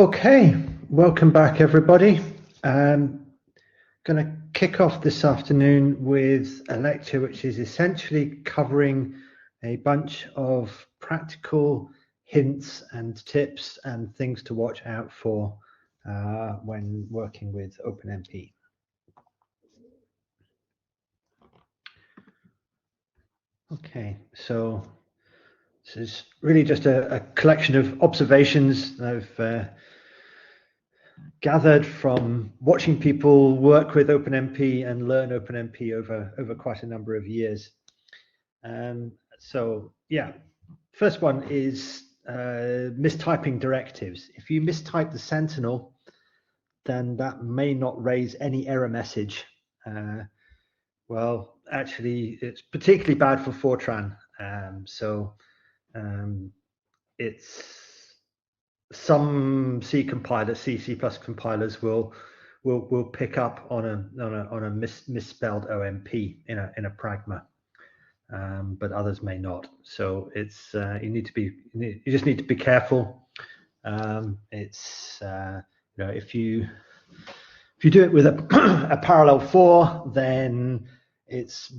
Okay, welcome back everybody. I'm going to kick off this afternoon with a lecture which is essentially covering a bunch of practical hints and tips and things to watch out for when working with OpenMP. Okay, so this is really just a collection of observations I've gathered from watching people work with OpenMP and learn OpenMP over quite a number of years. So yeah, first one is mistyping directives. If you mistype the Sentinel, then that may not raise any error message. Well, actually, it's particularly bad for Fortran. It's some C plus compilers will pick up on a misspelled OMP in a pragma, but others may not. So it's you just need to be careful. If you do it with a parallel 4, then it's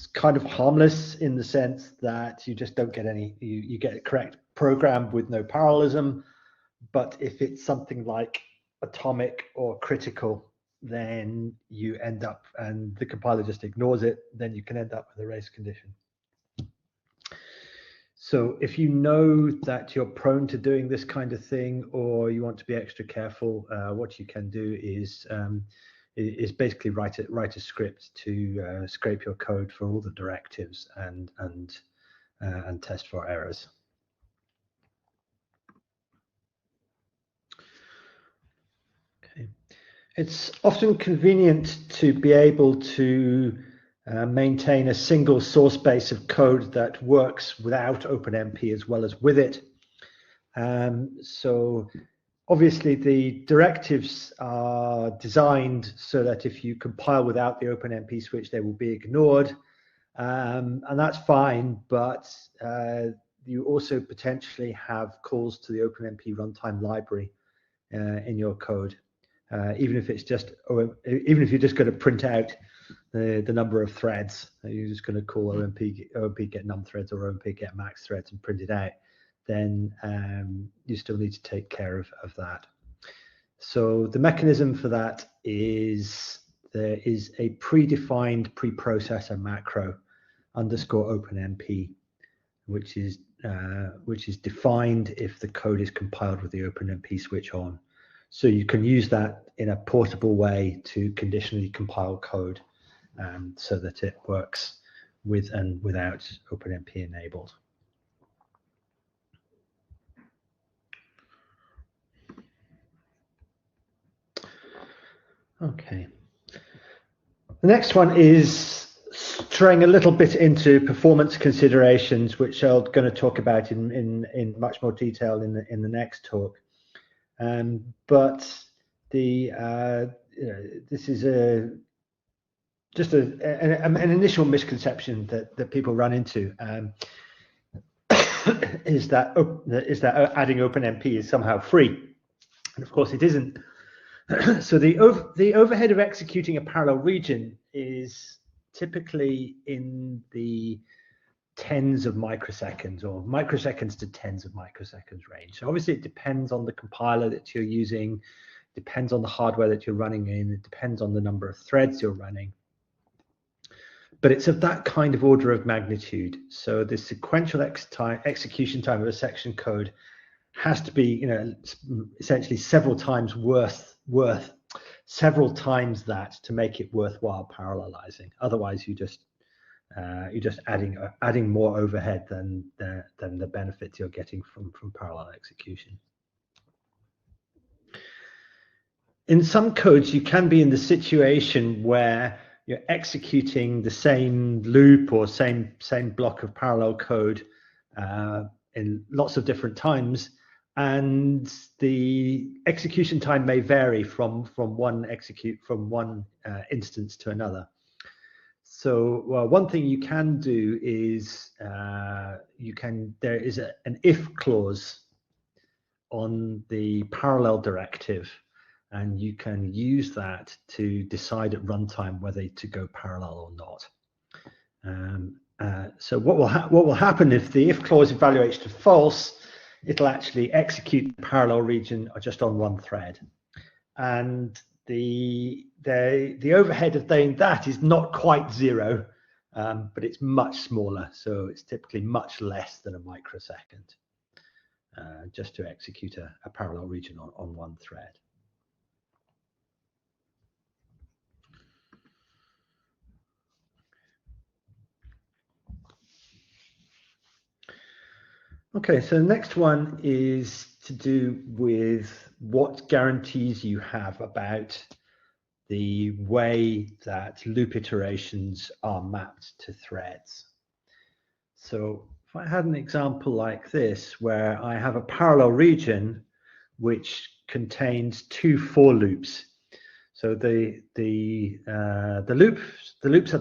kind of harmless in the sense that you just don't get any. You get a correct program with no parallelism. But if it's something like atomic or critical, then you end up, and the compiler just ignores it, then you can end up with a race condition. So if you know that you're prone to doing this kind of thing, or you want to be extra careful, what you can do is basically write a script to scrape your code for all the directives and test for errors. It's often convenient to be able to maintain a single source base of code that works without OpenMP as well as with it. So obviously the directives are designed so that if you compile without the OpenMP switch, they will be ignored. And that's fine, but you also potentially have calls to the OpenMP runtime library in your code. Even if you're just going to print out the number of threads, you're just going to call OMP get num threads or OMP get max threads and print it out, then you still need to take care of that. So the mechanism for that is there is a predefined preprocessor macro _OpenMP, which is defined if the code is compiled with the OpenMP switch on. So you can use that in a portable way to conditionally compile code so that it works with and without OpenMP enabled. Okay. The next one is straying a little bit into performance considerations, which I'm going to talk about in much more detail in the next talk. But this is just an initial misconception that people run into is that adding OpenMP is somehow free, and of course it isn't. So the overhead of executing a parallel region is typically in the tens of microseconds or microseconds to tens of microseconds range. So obviously it depends on the compiler that you're using, depends on the hardware that you're running in, it depends on the number of threads you're running. But it's of that kind of order of magnitude. So the sequential execution time of a section code has to be, essentially several times worth several times that to make it worthwhile parallelizing. Otherwise, you're just adding more overhead than the benefits you're getting from parallel execution. In some codes, you can be in the situation where you're executing the same loop or same block of parallel code in lots of different times, and the execution time may vary from one instance to another. So one thing you can do is there is an if clause on the parallel directive, and you can use that to decide at runtime whether to go parallel or not. So what will happen if the if clause evaluates to false? It'll actually execute the parallel region just on one thread, and the overhead of doing that is not quite 0, but it's much smaller. So it's typically much less than a microsecond just to execute a parallel region on one thread. Okay, so the next one is to do with what guarantees you have about the way that loop iterations are mapped to threads. So if I had an example like this, where I have a parallel region which contains 2 for loops. So the loop statements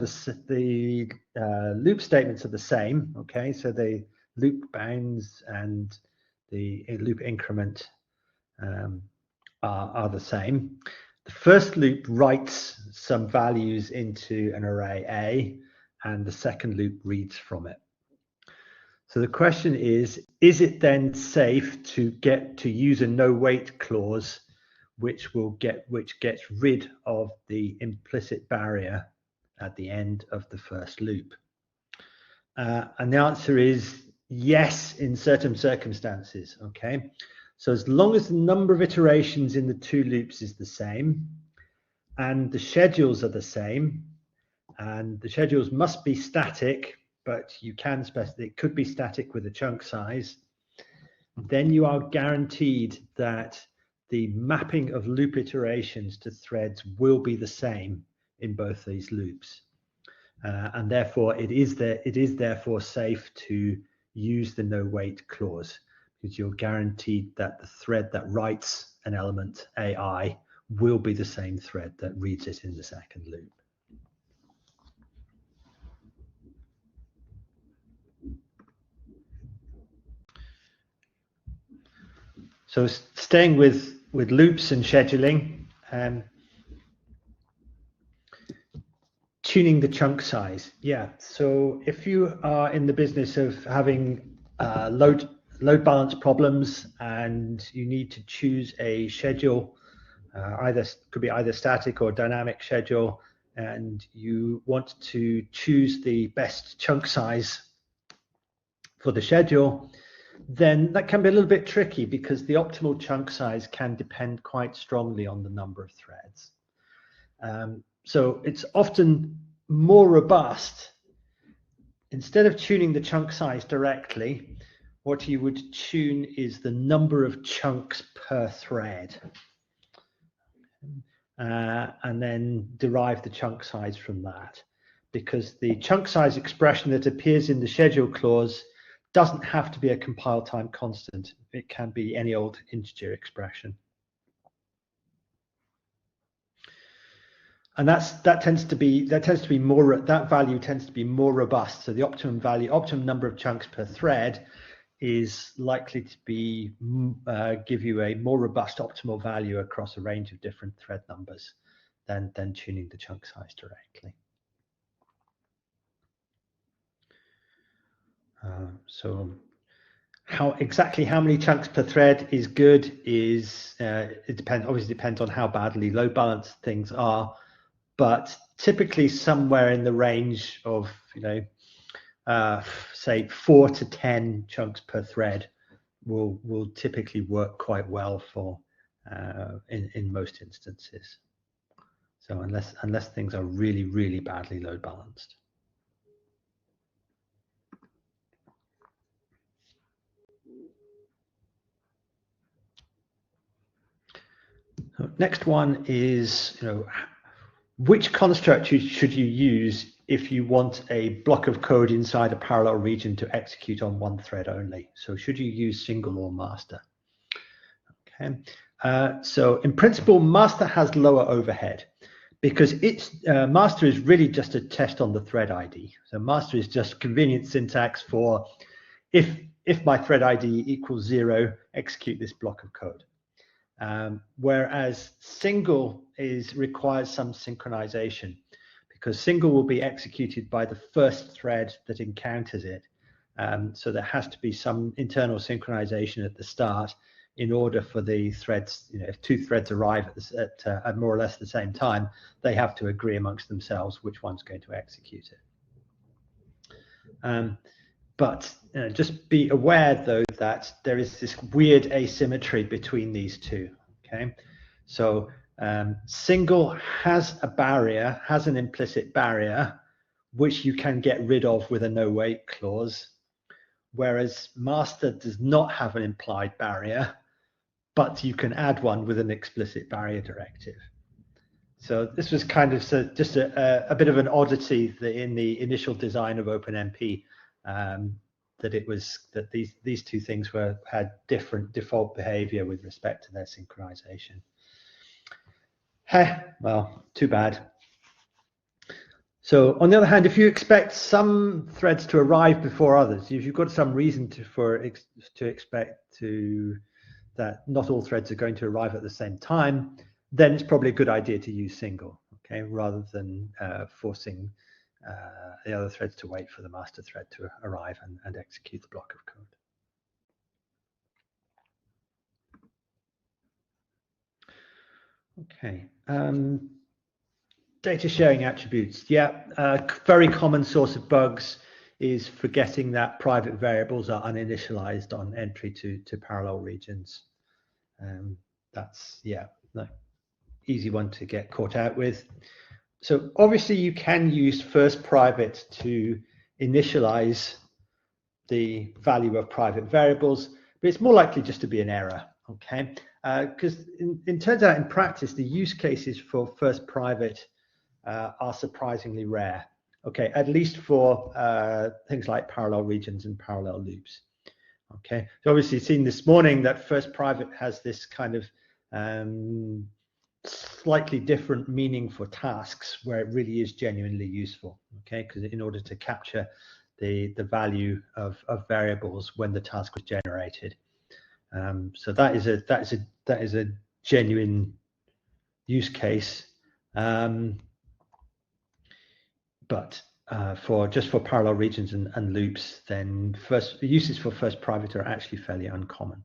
are the same. Okay, so the loop bounds and the loop increment are the same. The first loop writes some values into an array A, and the second loop reads from it. So the question is it then safe to use a no wait clause which gets rid of the implicit barrier at the end of the first loop? And the answer is yes, in certain circumstances. Okay, so as long as the number of iterations in the 2 loops is the same, and the schedules are the same, and the schedules must be static, but you can specify it could be static with a chunk size, then you are guaranteed that the mapping of loop iterations to threads will be the same in both these loops. And therefore it is therefore safe to use the no wait clause, because you're guaranteed that the thread that writes an element AI will be the same thread that reads it in the second loop. So staying with loops and scheduling, tuning the chunk size. Yeah, so if you are in the business of having load balance problems and you need to choose a schedule, could be either static or dynamic schedule, and you want to choose the best chunk size for the schedule, then that can be a little bit tricky, because the optimal chunk size can depend quite strongly on the number of threads. So it's often more robust. Instead of tuning the chunk size directly, what you would tune is the number of chunks per thread, and then derive the chunk size from that, because the chunk size expression that appears in the schedule clause doesn't have to be a compile time constant. It can be any old integer expression. And that value tends to be more robust. So the optimum number of chunks per thread is likely to be give you a more robust optimal value across a range of different thread numbers than tuning the chunk size directly. So exactly how many chunks per thread is good is obviously depends on how badly load balanced things are, but typically somewhere in the range of say 4 to 10 chunks per thread will typically work quite well for in most instances. So unless things are really badly load balanced. So next one is, which construct should you use if you want a block of code inside a parallel region to execute on one thread only? So should you use single or master? Okay. So in principle, master has lower overhead, because master is really just a test on the thread ID. So master is just convenient syntax for if if my thread ID equals 0, execute this block of code. Whereas single requires some synchronization, because single will be executed by the first thread that encounters it. So there has to be some internal synchronization at the start in order for the threads, if two threads arrive at more or less the same time, they have to agree amongst themselves which one's going to execute it. But just be aware, though, that there is this weird asymmetry between these two. Okay, so single has a barrier, has an implicit barrier, which you can get rid of with a no wait clause, whereas master does not have an implied barrier, but you can add one with an explicit barrier directive. So this was kind of just a bit of an oddity in the initial design of OpenMP, that these two things had different default behavior with respect to their synchronization. Well, too bad. So on the other hand, if you expect some threads to arrive before others, if you've got some reason to expect that not all threads are going to arrive at the same time, then it's probably a good idea to use single, okay, rather than forcing the other threads to wait for the master thread to arrive and execute the block of code. Okay, data sharing attributes. Yeah, a very common source of bugs is forgetting that private variables are uninitialized on entry to parallel regions. That's, yeah, no, easy one to get caught out with. So obviously you can use first private to initialize the value of private variables, but it's more likely just to be an error, okay? Because it turns out in practice, the use cases for first private are surprisingly rare, okay, at least for things like parallel regions and parallel loops. Okay, so obviously seen this morning that first private has this kind of slightly different meaning for tasks where it really is genuinely useful, okay, because in order to capture the value of variables when the task was generated. So that is a genuine use case, but for parallel regions and loops, then uses for first private are actually fairly uncommon.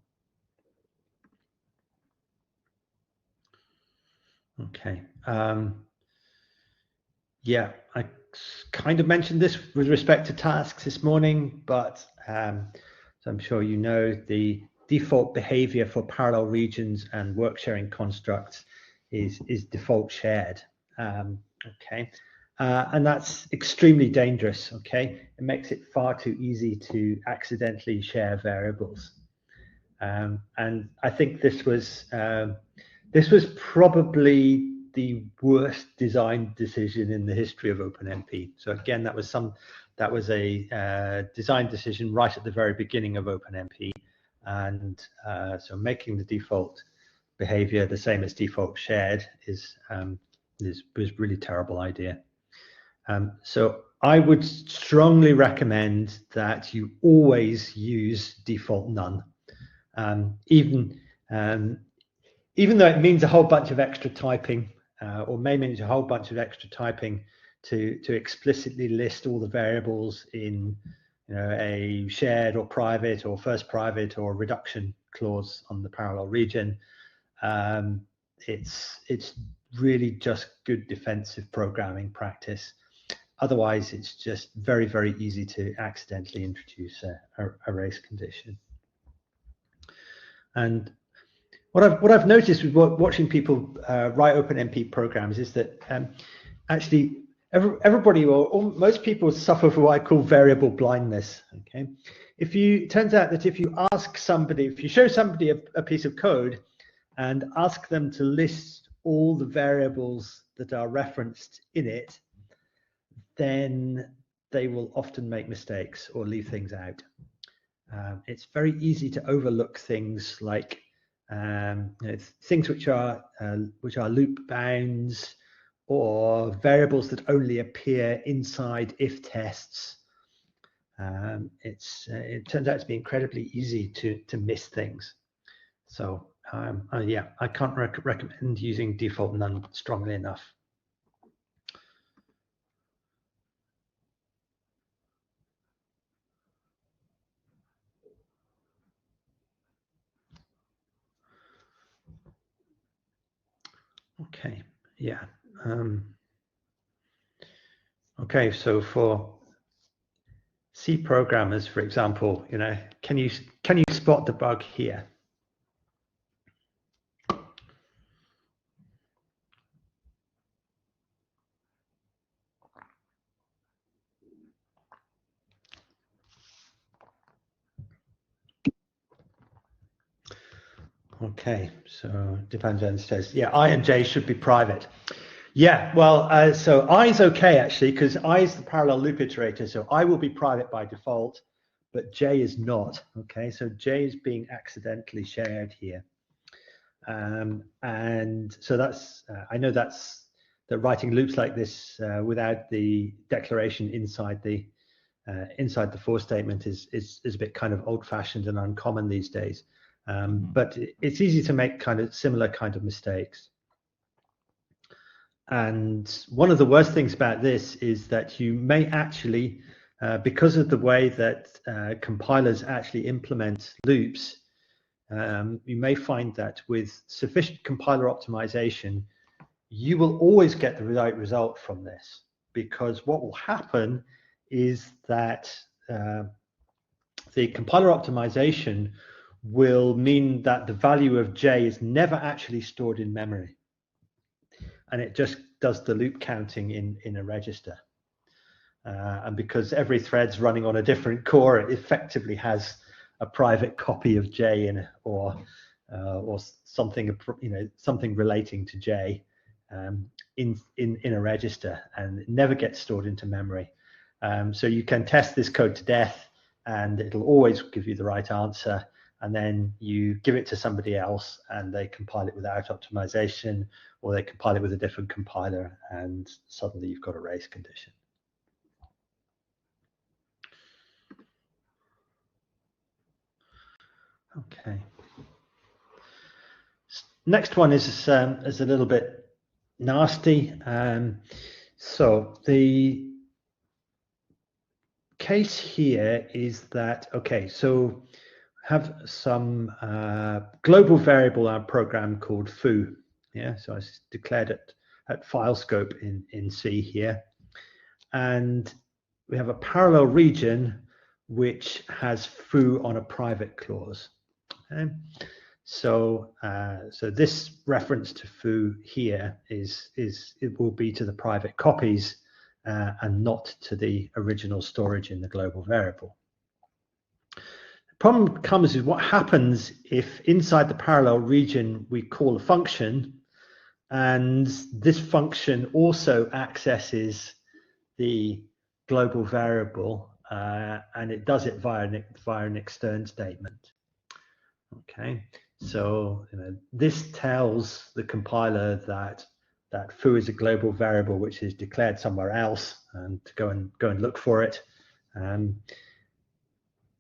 Okay. Yeah, I kind of mentioned this with respect to tasks this morning, but so I'm sure you know the default behavior for parallel regions and work sharing constructs is default shared. Okay. And that's extremely dangerous, okay? It makes it far too easy to accidentally share variables. And I think this was probably the worst design decision in the history of OpenMP. So again, that was a design decision right at the very beginning of OpenMP. And so making the default behavior the same as default shared was really terrible idea. So I would strongly recommend that you always use default none, even though it means a whole bunch of extra typing, or may mean a whole bunch of extra typing to explicitly list all the variables in a shared or private or first private or reduction clause on the parallel region. It's really just good defensive programming practice. Otherwise, it's just very, very easy to accidentally introduce a race condition. And what I've noticed with watching people write OpenMP programs is that actually everybody or most people suffer from what I call variable blindness. Okay, it turns out that if you show somebody a piece of code and ask them to list all the variables that are referenced in it, then they will often make mistakes or leave things out. It's very easy to overlook things like things which are loop bounds or variables that only appear inside if tests. it turns out to be incredibly easy to miss things. So yeah, I can't recommend using default none strongly enough. Okay, yeah. Okay, so for C programmers, for example, can you spot the bug here? Okay, so dependent says, yeah, I and J should be private. Yeah, well, so I is okay actually, because I is the parallel loop iterator, so I will be private by default, but J is not. Okay, so J is being accidentally shared here, and so that's I know that writing loops like this without the declaration inside the for statement is a bit kind of old-fashioned and uncommon these days. But it's easy to make kind of similar kind of mistakes. And one of the worst things about this is that you may actually, because of the way that compilers actually implement loops, you may find that with sufficient compiler optimization, you will always get the right result from this, because what will happen is that the compiler optimization will mean that the value of J is never actually stored in memory, and it just does the loop counting in a register. And because every thread's running on a different core, it effectively has a private copy of J in it, or something, something relating to J in a register, and it never gets stored into memory. So you can test this code to death, and it'll always give you the right answer. And then you give it to somebody else, and they compile it without optimization, or they compile it with a different compiler, and suddenly you've got a race condition. Okay. Next one is a little bit nasty. So the case here is that, okay, so have some global variable in our program called foo. Yeah, so I declared it at file scope in C here, and we have a parallel region which has foo on a private clause. Okay? So so this reference to foo here it will be to the private copies and not to the original storage in the global variable. The problem comes is what happens if inside the parallel region we call a function, and this function also accesses the global variable, and it does it via an extern statement. Okay, so this tells the compiler that foo is a global variable which is declared somewhere else, and to go and look for it.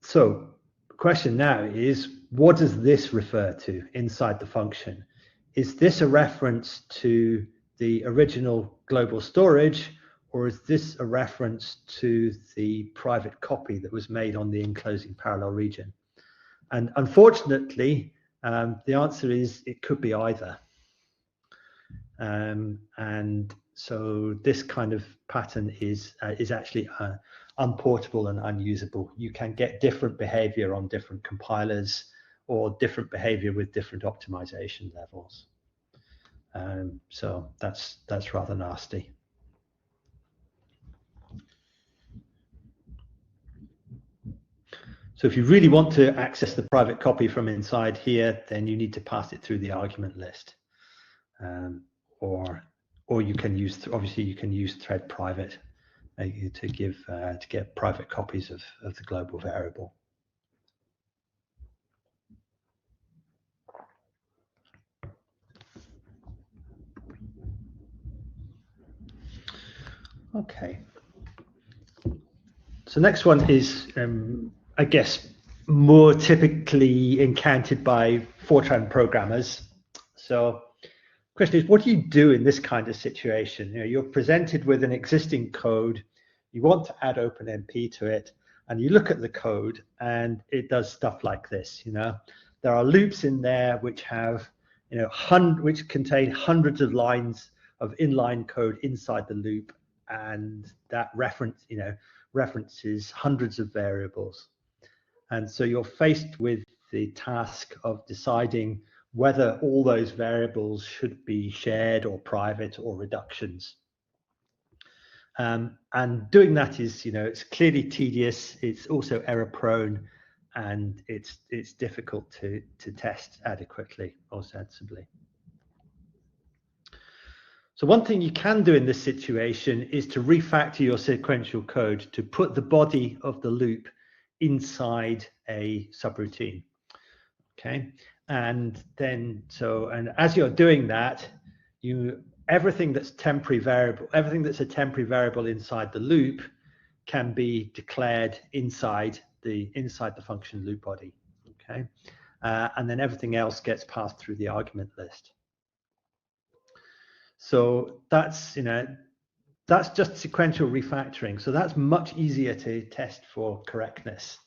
So the question now is, what does this refer to inside the function? Is this a reference to the original global storage, or is this a reference to the private copy that was made on the enclosing parallel region? And unfortunately, the answer is it could be either. And so this kind of pattern is actually unportable and unusable. You can get different behavior on different compilers, or different behavior with different optimization levels. So that's rather nasty. So if you really want to access the private copy from inside here, then you need to pass it through the argument list, or you can use, obviously you can use thread private to get private copies of the global variable. Okay. So next one is, I guess, more typically encountered by Fortran programmers. So question is, what do you do in this kind of situation? You know, you're presented with an existing code, you want to add OpenMP to it, and you look at the code and it does stuff like this. You know, there are loops in there which have, you know, which contain hundreds of lines of inline code inside the loop, and that references hundreds of variables. And so you're faced with the task of deciding whether all those variables should be shared or private or reductions. And doing that is, you know, it's clearly tedious, it's also error prone, and it's difficult to test adequately or sensibly. So one thing you can do in this situation is to refactor your sequential code to put the body of the loop inside a subroutine. Okay, and then and as you're doing that, everything that's a temporary variable inside the loop can be declared inside the function loop body. Okay, and then everything else gets passed through the argument list. So that's, you know, that's just sequential refactoring. So that's much easier to test for correctness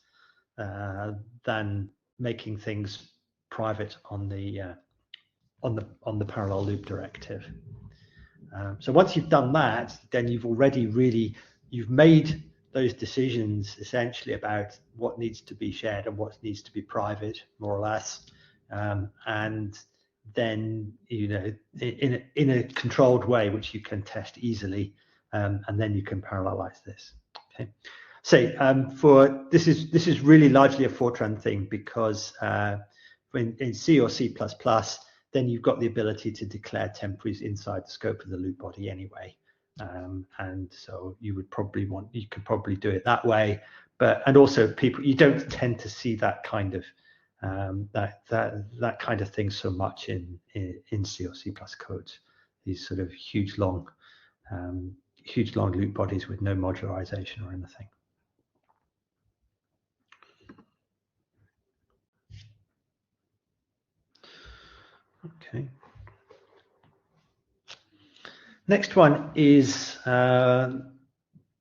than making things private on the parallel loop directive. So once you've done that, then you've made those decisions essentially about what needs to be shared and what needs to be private, more or less, and then, you know, in a controlled way which you can test easily, and then you can parallelize this. Okay, so this is really largely a Fortran thing, because in C or C++, then you've got the ability to declare temporaries inside the scope of the loop body anyway, and so you could probably do it that way. And also you don't tend to see that kind of that kind of thing so much in C or C+ codes. These sort of huge long loop bodies with no modularization or anything. Okay. Next one is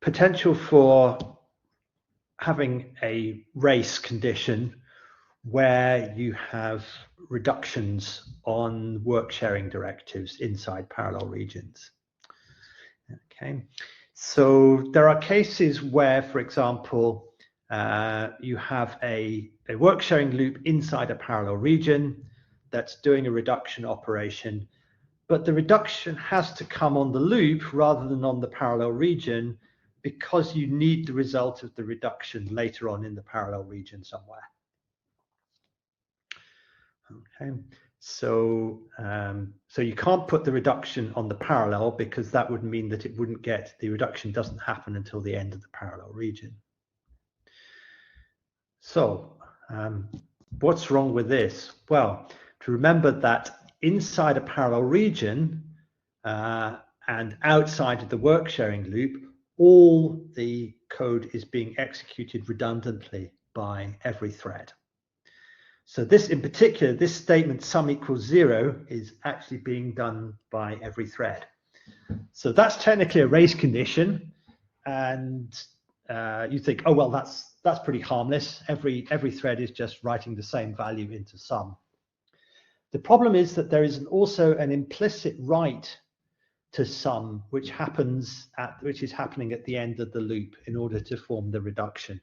potential for having a race condition where you have reductions on work sharing directives inside parallel regions. Okay, so there are cases where, for example, you have a work sharing loop inside a parallel region that's doing a reduction operation, but the reduction has to come on the loop rather than on the parallel region, because you need the result of the reduction later on in the parallel region somewhere. Okay, so you can't put the reduction on the parallel, because that would mean that the reduction doesn't happen until the end of the parallel region. So what's wrong with this? Well, to remember that inside a parallel region and outside of the work sharing loop, all the code is being executed redundantly by every thread. So this, in particular, this statement sum equals 0 is actually being done by every thread. So that's technically a race condition, and you think, oh well, that's pretty harmless. Every thread is just writing the same value into sum. The problem is that there is also an implicit write to sum which is happening at the end of the loop in order to form the reduction.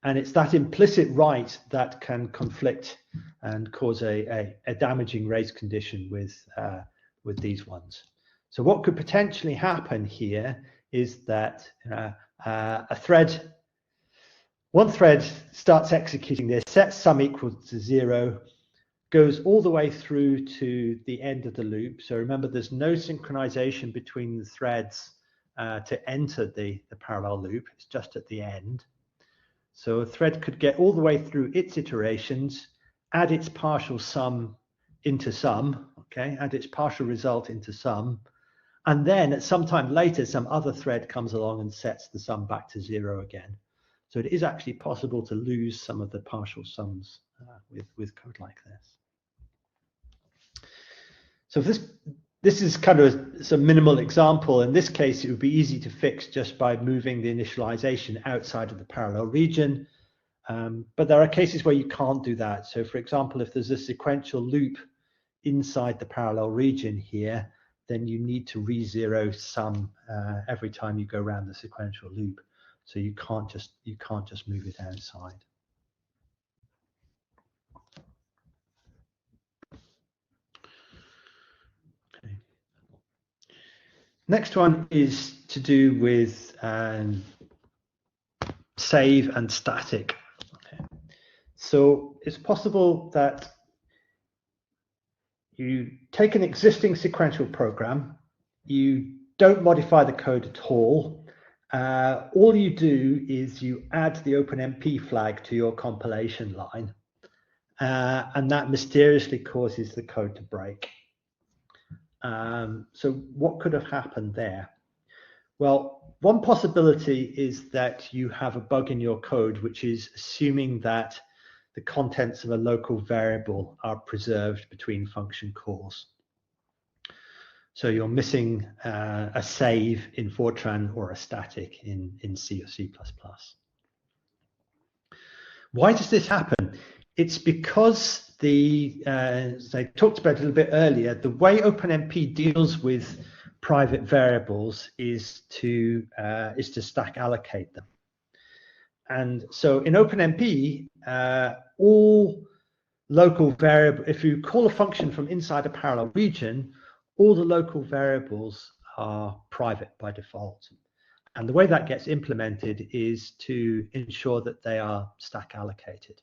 And it's that implicit write that can conflict and cause a damaging race condition with these ones. So what could potentially happen here is that one thread starts executing this, sets sum equal to 0, goes all the way through to the end of the loop. So remember, there's no synchronization between the threads to enter the parallel loop. It's just at the end. So a thread could get all the way through its iterations, add its partial sum into sum, okay, add its partial result into sum, And then at some time later, some other thread comes along and sets the sum back to 0 again. So it is actually possible to lose some of the partial sums with code like this. So this is kind of a minimal example. In this case, it would be easy to fix just by moving the initialization outside of the parallel region. But there are cases where you can't do that. So for example, if there's a sequential loop inside the parallel region here, then you need to re-zero sum every time you go around the sequential loop. So you can't just move it outside. Okay. Next one is to do with save and static. Okay. So it's possible that you take an existing sequential program, you don't modify the code at all. All you do is you add the OpenMP flag to your compilation line, and that mysteriously causes the code to break. So what could have happened there? Well, one possibility is that you have a bug in your code, which is assuming that the contents of a local variable are preserved between function calls. So you're missing a save in Fortran or a static in C or C++. Why does this happen? It's because as I talked about a little bit earlier, the way OpenMP deals with private variables is to stack allocate them. And so in OpenMP, all local variable, if you call a function from inside a parallel region, all the local variables are private by default. And the way that gets implemented is to ensure that they are stack allocated.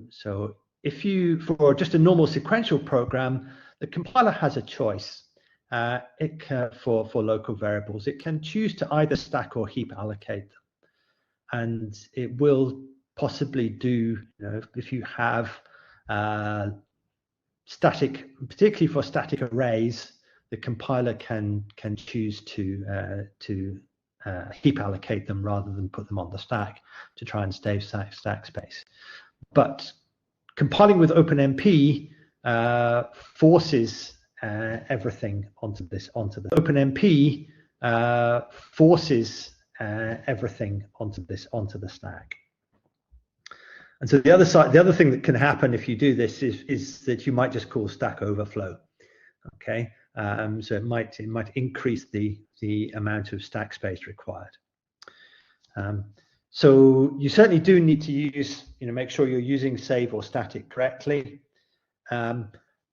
So if you, for just a normal sequential program, the compiler has a choice for local variables. It can choose to either stack or heap allocate them. And it will possibly do, if you have static, particularly for static arrays, the compiler can choose to heap allocate them rather than put them on the stack to try and save stack space. But compiling with OpenMP forces everything onto the OpenMP forces everything onto the stack. And so the other thing that can happen if you do this is that you might just call stack overflow. Okay, so it might increase the amount of stack space required. So you certainly do need to use, make sure you're using save or static correctly.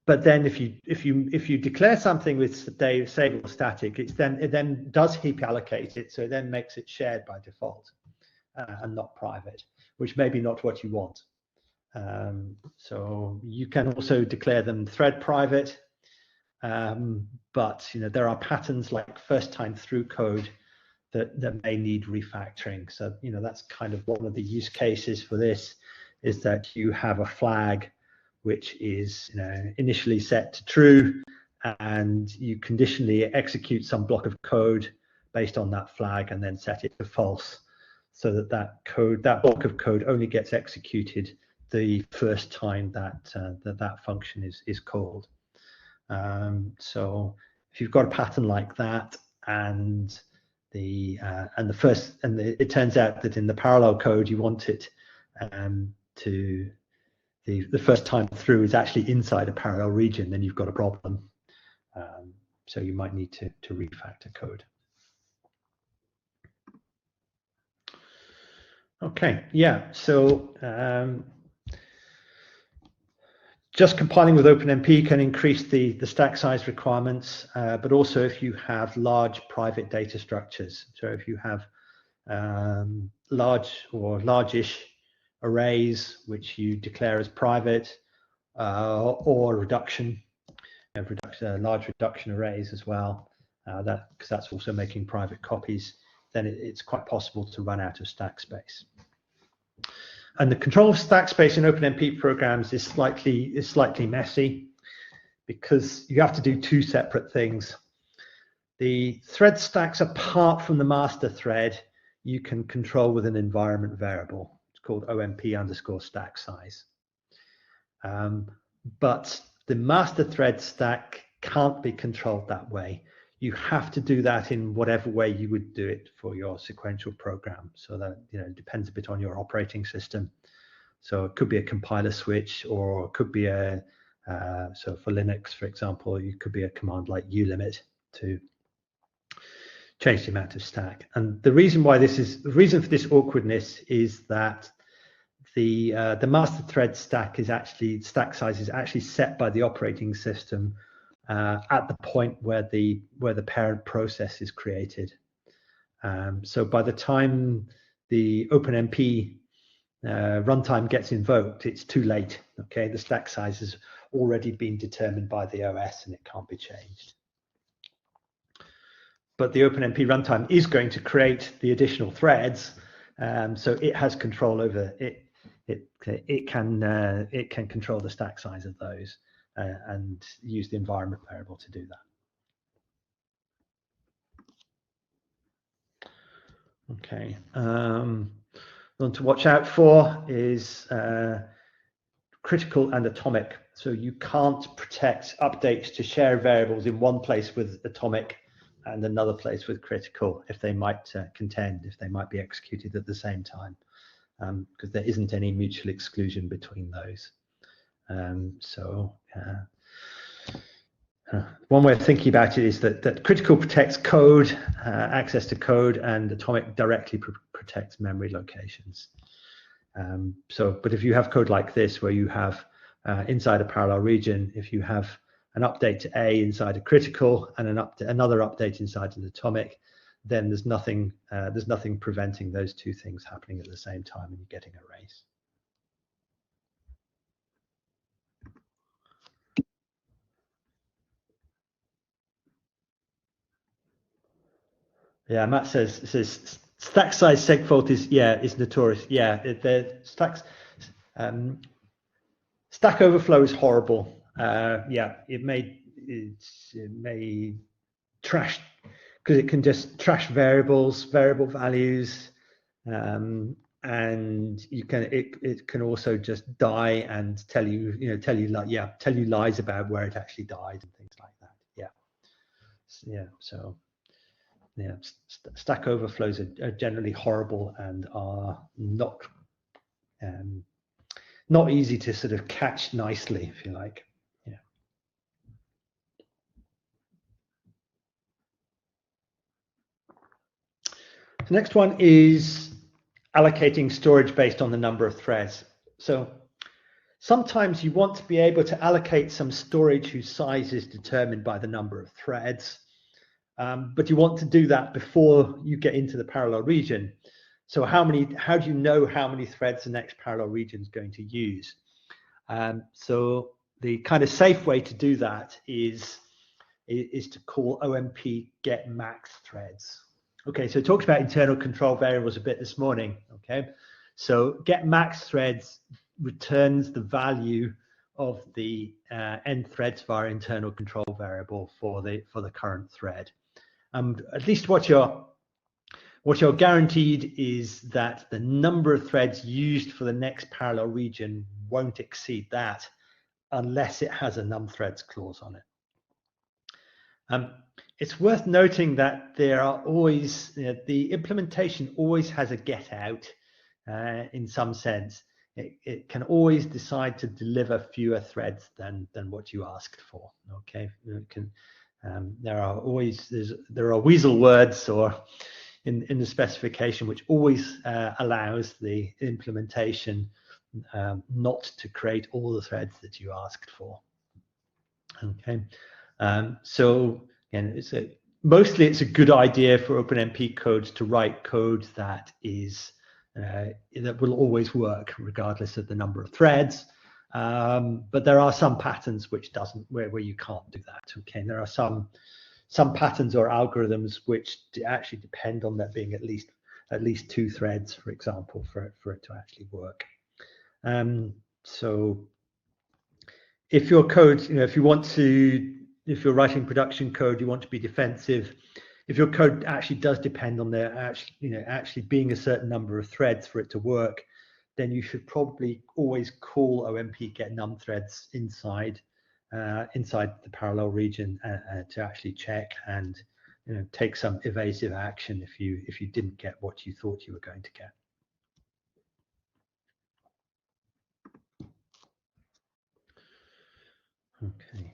But then if you declare something with save or static, it then does heap allocate it, so it then makes it shared by default and not private, which may be not what you want. So you can also declare them thread private, but there are patterns like first time through code that may need refactoring. So that's kind of one of the use cases for this, is that you have a flag which is initially set to true, and you conditionally execute some block of code based on that flag and then set it to false, so that block of code only gets executed the first time that function is called. So if you've got a pattern like that, and it turns out that in the parallel code you want it to the first time through is actually inside a parallel region, then you've got a problem. So you might need to refactor code. Okay, yeah, so just compiling with OpenMP can increase the stack size requirements, but also if you have large private data structures. So if you have large or large-ish arrays which you declare as private, or large reduction arrays as well, because that's also making private copies, then it's quite possible to run out of stack space. And the control of stack space in OpenMP programs is slightly messy, because you have to do two separate things. the thread stacks apart from the master thread, you can control with an environment variable. It's called OMP underscore stack size. But the master thread stack can't be controlled that way. You have to do that in whatever way you would do it for your sequential program. So that, it depends a bit on your operating system. So it could be a compiler switch, or it could be a, so for Linux, for example, it could be a command like ulimit to change the amount of stack. And the reason for this awkwardness is that the master thread stack size is actually set by the operating system at the point where the parent process is created. So by the time the OpenMP runtime gets invoked, it's too late. Okay, the stack size has already been determined by the OS and it can't be changed. But the OpenMP runtime is going to create the additional threads, so it has control over it. It can control the stack size of those and use the environment variable to do that. Okay. One to watch out for is critical and atomic. So you can't protect updates to share variables in one place with atomic and another place with critical if they might contend, if they might be executed at the same time, because there isn't any mutual exclusion between those. One way of thinking about it is that critical protects code, access to code, and atomic directly protects memory locations. But if you have code like this, where you have inside a parallel region, if you have an update to A inside a critical and another update inside an atomic, then there's nothing preventing those two things happening at the same time, and you're getting a race. Yeah, Matt says stack size segfault is notorious. Yeah, the stack overflow is horrible. Yeah, it may trash, because it can just trash variable values, and it can also just die and tell you lies about where it actually died and things like that. Yeah, stack overflows are generally horrible and are not easy to sort of catch nicely, if you like. Yeah. The next one is allocating storage based on the number of threads. So sometimes you want to be able to allocate some storage whose size is determined by the number of threads, but you want to do that before you get into the parallel region. So how do you know how many threads the next parallel region is going to use? So the kind of safe way to do that is to call OMP get max threads. Okay, so I talked about internal control variables a bit this morning. Okay, so get max threads returns the value of the end threads via internal control variable for the current thread. At least what you're guaranteed is that the number of threads used for the next parallel region won't exceed that unless it has a num_threads clause on it. It's worth noting that there are always, the implementation always has a get out in some sense. It can always decide to deliver fewer threads than what you asked for. Okay, there are weasel words or in the specification which always allows the implementation not to create all the threads that you asked for. Okay, so again, mostly it's a good idea for OpenMP codes to write code that will always work regardless of the number of threads. But there are some patterns where you can't do that. Okay, and there are some patterns or algorithms which actually depend on there being at least 2 threads, for example, for it to actually work. So if your code, if you want to if you're writing production code, you want to be defensive. If your code actually does depend on there actually being a certain number of threads for it to work, then you should probably always call OMP get num threads inside the parallel region to actually check and take some evasive action if you didn't get what you thought you were going to get. Okay.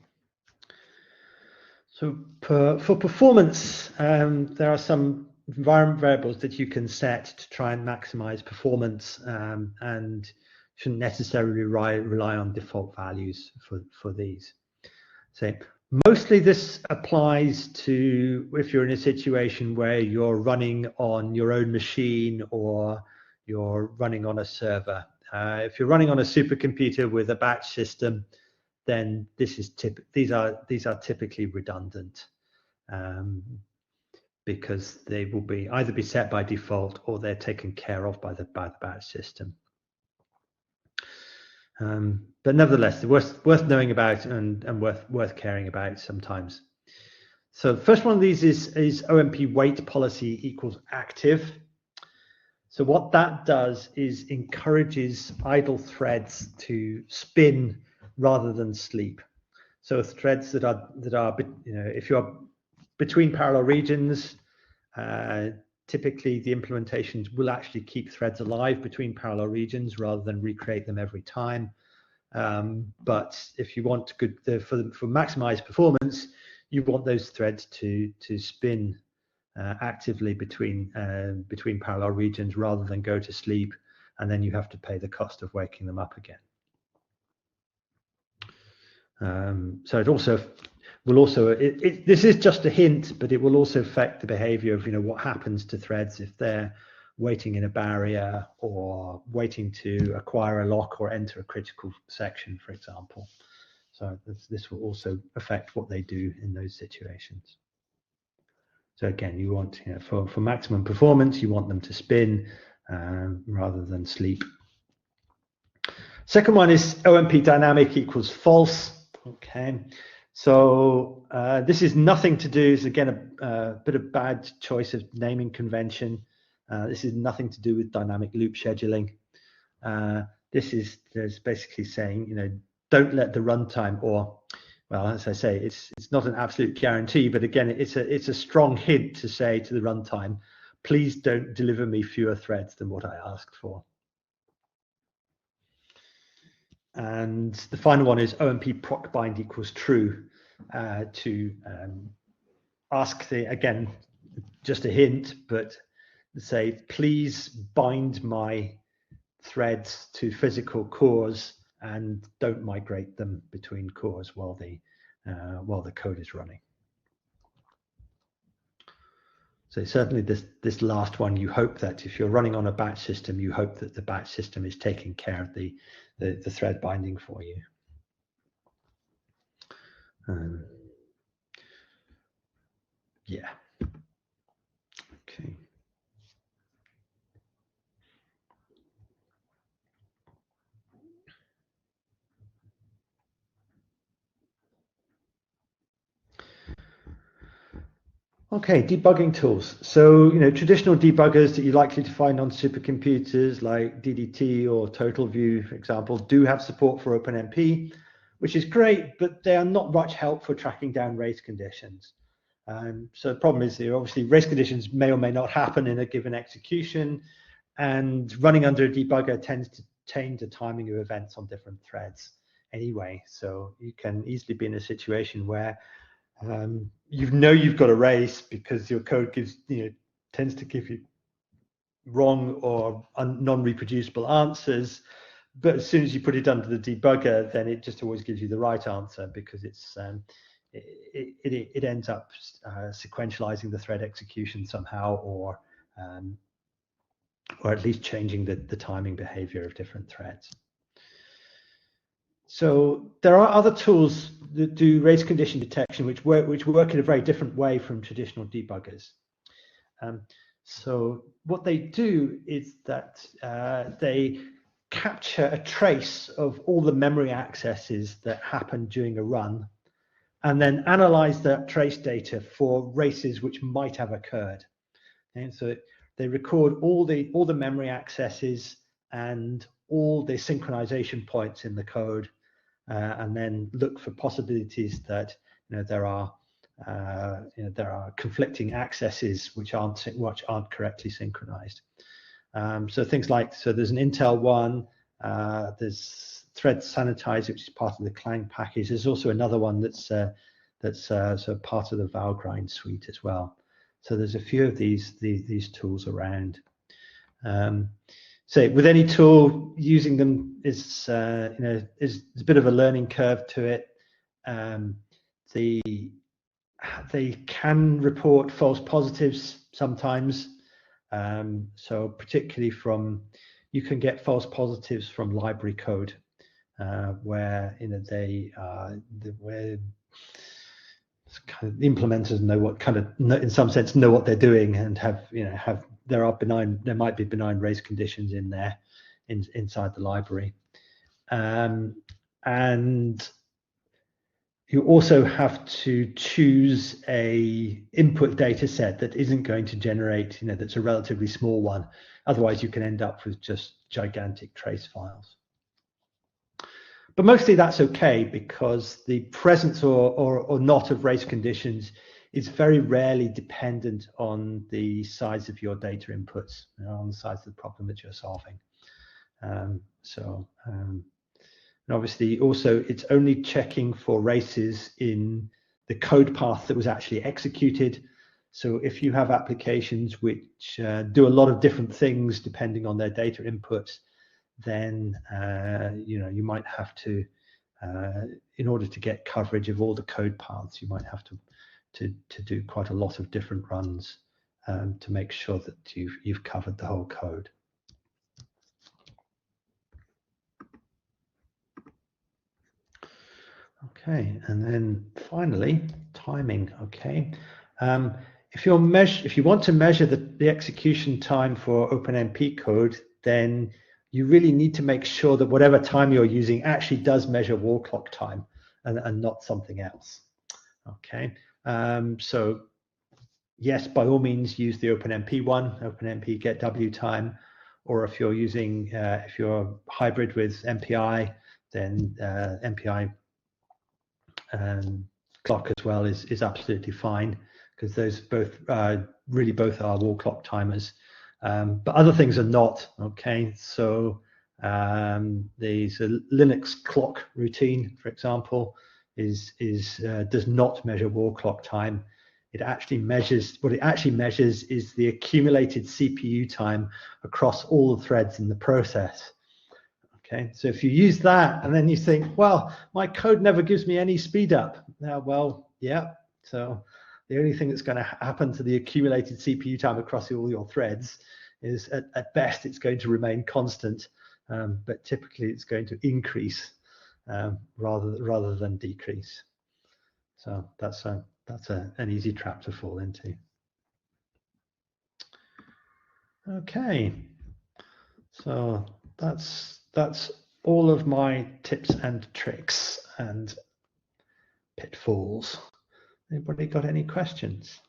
So for performance, there are some environment variables that you can set to try and maximize performance, and shouldn't necessarily rely on default values for these. So mostly this applies to if you're in a situation where you're running on your own machine or you're running on a server. If you're running on a supercomputer with a batch system, then these are typically redundant, because they will either be set by default or they're taken care of by the batch system. But nevertheless, they're worth knowing about and worth caring about sometimes. So the first one of these is OMP wait policy equals active. So what that does is encourages idle threads to spin rather than sleep. So threads that are if you're between parallel regions, typically the implementations will actually keep threads alive between parallel regions rather than recreate them every time. But if you want for maximized performance, you want those threads to spin actively between parallel regions rather than go to sleep, and then you have to pay the cost of waking them up again. So it also will this is just a hint, but it will also affect the behavior of what happens to threads if they're waiting in a barrier or waiting to acquire a lock or enter a critical section, for example. So this will also affect what they do in those situations. So again, you want for maximum performance, you want them to spin rather than sleep. Second one is OMP dynamic equals false. Okay, so this is nothing to do, is again a bit of bad choice of naming convention. This is nothing to do with dynamic loop scheduling. There's basically saying, don't let the runtime, or, well, as I say, it's not an absolute guarantee, but again, it's a strong hint to say to the runtime, please don't deliver me fewer threads than what I asked for. And the final one is OMP proc bind equals true, to ask again, just a hint, but say, please bind my threads to physical cores and don't migrate them between cores while the code is running. So certainly this last one, you hope that if you're running on a batch system, you hope that the batch system is taking care of the thread binding for you. Yeah. Okay. Okay, debugging tools. So, traditional debuggers that you're likely to find on supercomputers like DDT or TotalView, for example, do have support for OpenMP, which is great, but they are not much help for tracking down race conditions. So the problem is that obviously race conditions may or may not happen in a given execution, and running under a debugger tends to change the timing of events on different threads anyway. So you can easily be in a situation where you've got a race because your code tends to give you wrong or non-reproducible answers, but as soon as you put it under the debugger, then it just always gives you the right answer because it ends up sequentializing the thread execution somehow, or at least changing the timing behavior of different threads. So there are other tools that do race condition detection, which work in a very different way from traditional debuggers. So what they do is that they capture a trace of all the memory accesses that happen during a run, and then analyze that trace data for races which might have occurred. And so they record all the memory accesses and all the synchronization points in the code, and then look for possibilities that there are conflicting accesses which aren't correctly synchronized. So things like, so there's an Intel one, there's thread sanitizer, which is part of the Clang package. There's also another one that's sort of part of the Valgrind suite as well. So there's a few of these tools around. So with any tool, using them is a bit of a learning curve to it. They can report false positives sometimes. So particularly you can get false positives from library code, where where kind of the implementers know what in some sense know what they're doing, and there might be benign race conditions in there inside the library, and you also have to choose a input data set that isn't going to generate, that's a relatively small one. Otherwise, you can end up with just gigantic trace files. But mostly that's okay, because the presence or not of race conditions is very rarely dependent on the size of your data inputs, on the size of the problem that you're solving. And obviously also it's only checking for races in the code path that was actually executed. So if you have applications which do a lot of different things depending on their data inputs, then you might have to, in order to get coverage of all the code paths, you might have to do quite a lot of different runs to make sure that you've covered the whole code. Okay, and then finally, timing. Okay, if you want to measure the execution time for OpenMP code, then you really need to make sure that whatever time you're using actually does measure wall clock time, and not something else. Okay, so yes, by all means use the OpenMP one, OpenMP get W time, or if you're using if you're hybrid with MPI, then MPI clock as well is absolutely fine, because those really both are wall clock timers, but other things are not. Okay, so there's a Linux clock routine, for example, does not measure wall clock time. It actually measures, what it actually measures is the accumulated CPU time across all the threads in the process. Okay, so if you use that and then you think, well, my code never gives me any speed up. Now, well, yeah, so the only thing that's going to happen to the accumulated CPU time across all your threads is at best it's going to remain constant, but typically it's going to increase rather than decrease. So that's an easy trap to fall into. Okay, so that's all of my tips and tricks and pitfalls. Anybody got any questions?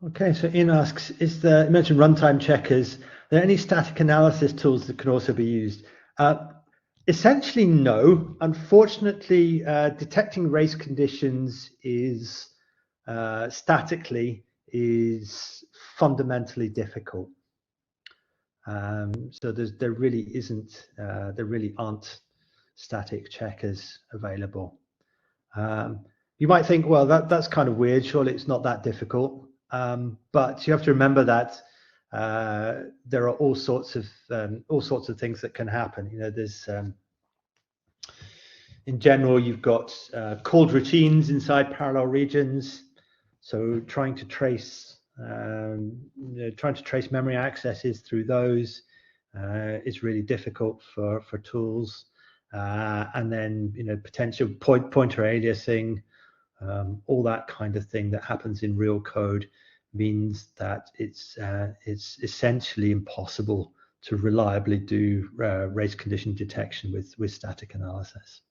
Okay, so Ian asks, you mentioned runtime checkers, are there any static analysis tools that can also be used? Essentially, no. Unfortunately, detecting race conditions statically is fundamentally difficult. So there really aren't static checkers available. You might think, well, that's kind of weird. Surely it's not that difficult. But you have to remember that there are all sorts of things that can happen. You know, there's in general, you've got called routines inside parallel regions. So trying to trace memory accesses through those is really difficult for tools. And then, you know, potential pointer aliasing, all that kind of thing that happens in real code means that it's essentially impossible to reliably do race condition detection with static analysis.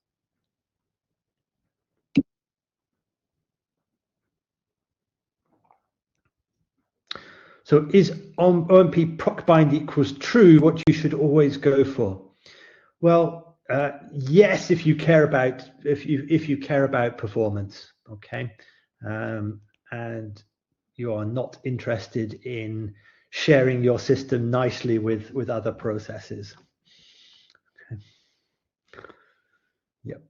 So is OMP proc bind equals true what you should always go for? Well, yes, if you care about performance, okay, and you are not interested in sharing your system nicely with other processes. Okay. Yep.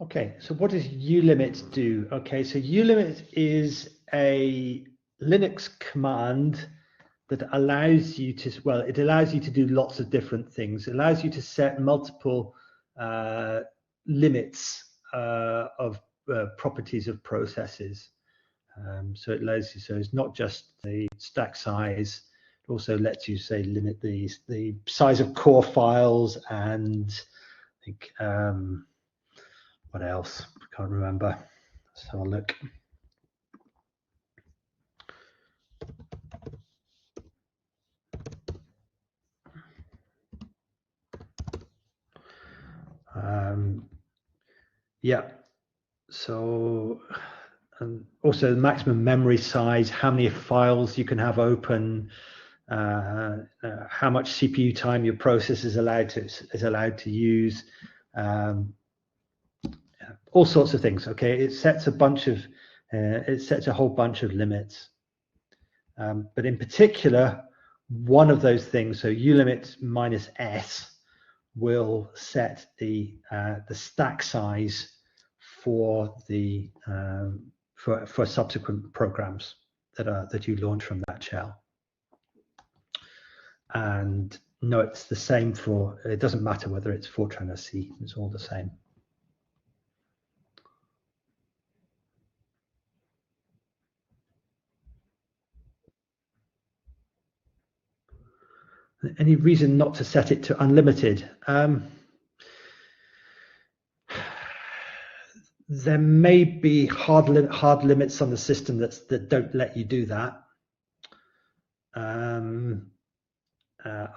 Okay, so what does ulimit do? Okay, so ulimit is a Linux command that allows you to, well, it allows you to do lots of different things. It allows you to set multiple limits of properties of processes. So it allows you, so it's not just the stack size, it also lets you say limit the size of core files and I think, what else? I can't remember. Let's have a look. Yeah. So also the maximum memory size, how many files you can have open, how much CPU time your process is allowed to use, all sorts of things. Okay, it sets a bunch of a whole bunch of limits, but in particular, one of those things, so ulimit -s, will set the stack size for the for subsequent programs that you launch from that shell. And no, it's the same for, it doesn't matter whether it's Fortran or C, it's all the same. Any reason not to set it to unlimited? There may be hard limits on the system that don't let you do that.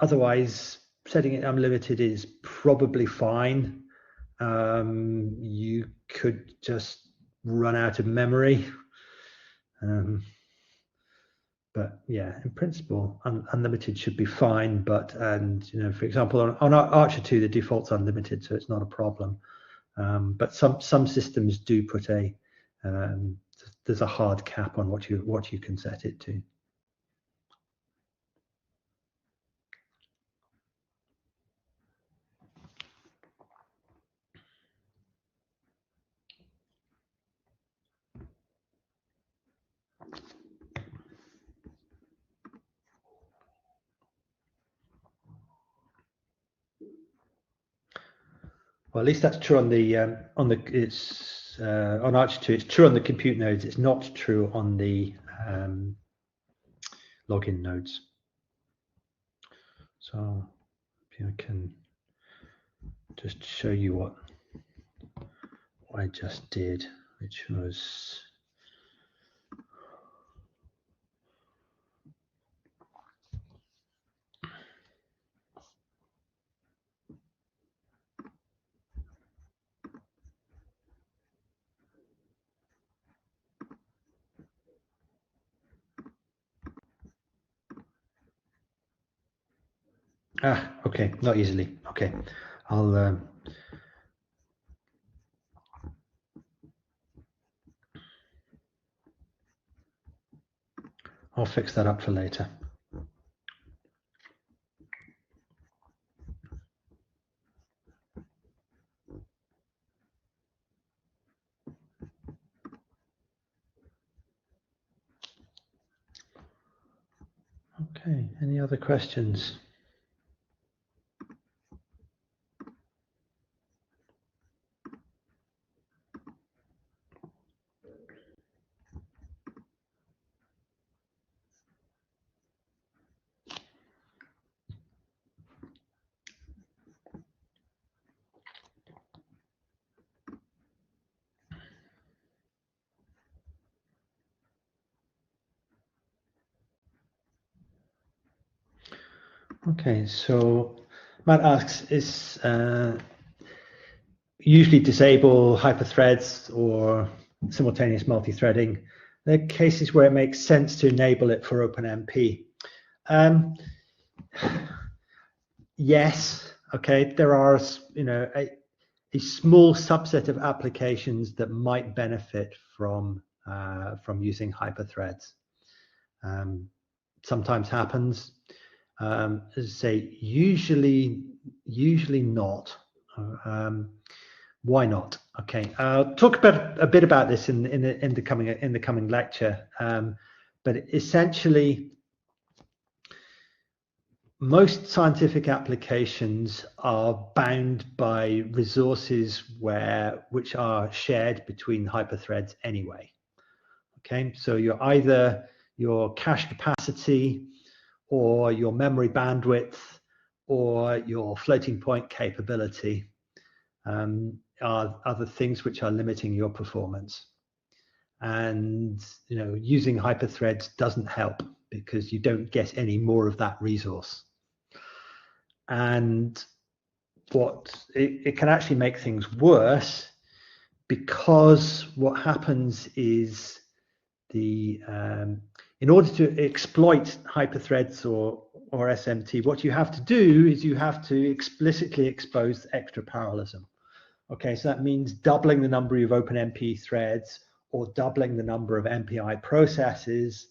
Otherwise, setting it unlimited is probably fine. You could just run out of memory. But yeah, in principle, unlimited should be fine. But, and you know, for example, on ARCHER2, the default's unlimited, so it's not a problem. But some systems do put a there's a hard cap on what you can set it to. Well, at least that's true on the on ARCHER2. It's true on the compute nodes. It's not true on the login nodes. So I can just show you what I just did, which was okay, not easily. Okay, I'll I'll fix that up for later. Okay, any other questions? Okay, so Matt asks, is usually disable hyperthreads or simultaneous multi-threading. There are cases where it makes sense to enable it for OpenMP. Yes, okay, there are a small subset of applications that might benefit from using hyperthreads. Sometimes happens. As I say, usually not. Why not? Okay, I'll talk a bit about this in the coming lecture. But essentially, most scientific applications are bound by resources which are shared between hyperthreads anyway. Okay, so you're either your cache capacity or your memory bandwidth or your floating point capability are the things which are limiting your performance. And using hyperthreads doesn't help because you don't get any more of that resource. And it can actually make things worse, because what happens is in order to exploit hyperthreads or SMT, what you have to do is you have to explicitly expose extra parallelism. Okay, so that means doubling the number of OpenMP threads or doubling the number of MPI processes.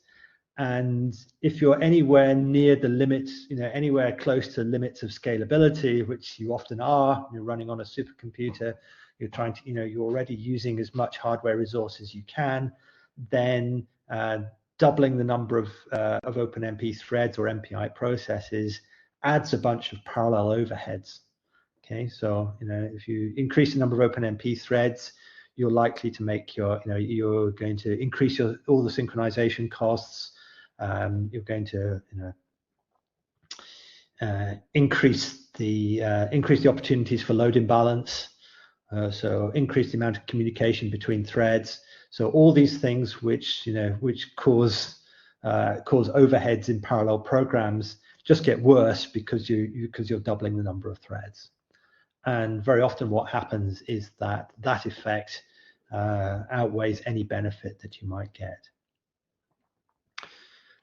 And if you're anywhere near the limits, anywhere close to limits of scalability, which you often are, you're running on a supercomputer, you're trying to, you're already using as much hardware resource as you can, then doubling the number of OpenMP threads or MPI processes adds a bunch of parallel overheads. Okay, so if you increase the number of OpenMP threads, you're likely to make you're going to increase all the synchronization costs. You're going to increase the opportunities for load imbalance. So increase the amount of communication between threads. So all these things which cause overheads in parallel programs just get worse because you're doubling the number of threads. And very often what happens is that effect outweighs any benefit that you might get.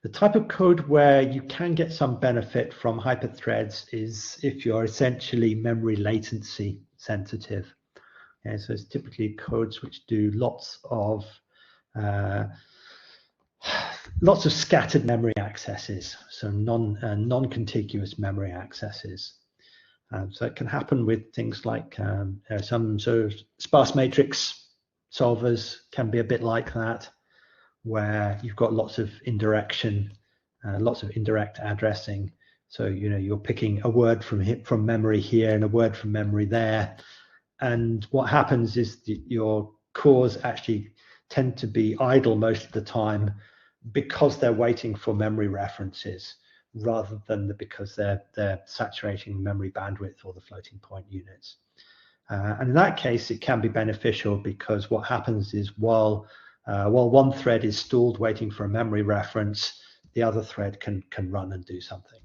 The type of code where you can get some benefit from hyperthreads is if you're essentially memory latency sensitive. Okay, so it's typically codes which do lots of scattered memory accesses, so non-contiguous memory accesses. So it can happen with things like some sort of sparse matrix solvers can be a bit like that, where you've got lots of indirection, lots of indirect addressing. So you're picking a word from memory here and a word from memory there, and what happens is that your cores actually tend to be idle most of the time because they're waiting for memory references, rather than because they're saturating memory bandwidth or the floating point units. And in that case, it can be beneficial, because what happens is while one thread is stalled waiting for a memory reference, the other thread can run and do something.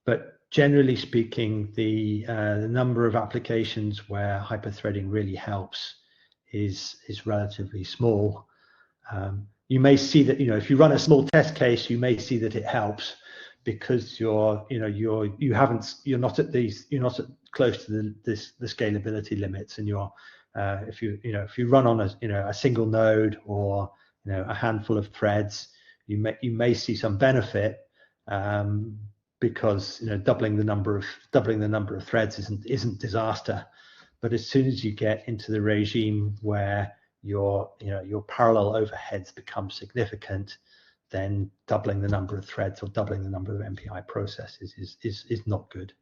But generally speaking, the number of applications where hyperthreading really helps is relatively small. You may see that if you run a small test case, you may see that it helps, because you're not close to the scalability limits, and if you run on a single node or a handful of threads, you may see some benefit, because doubling the number of threads isn't disaster. But as soon as you get into the regime where your parallel overheads become significant, then doubling the number of threads or doubling the number of MPI processes is not good.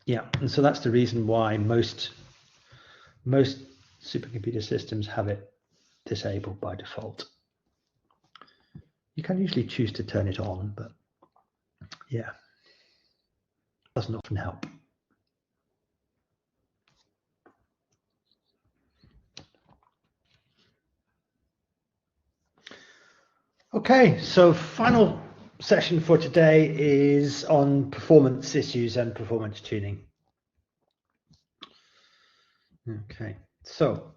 Yeah, and so that's the reason why most supercomputer systems have it disabled by default. You can usually choose to turn it on, but yeah, doesn't often help. Okay, so final session for today is on performance issues and performance tuning. Okay, so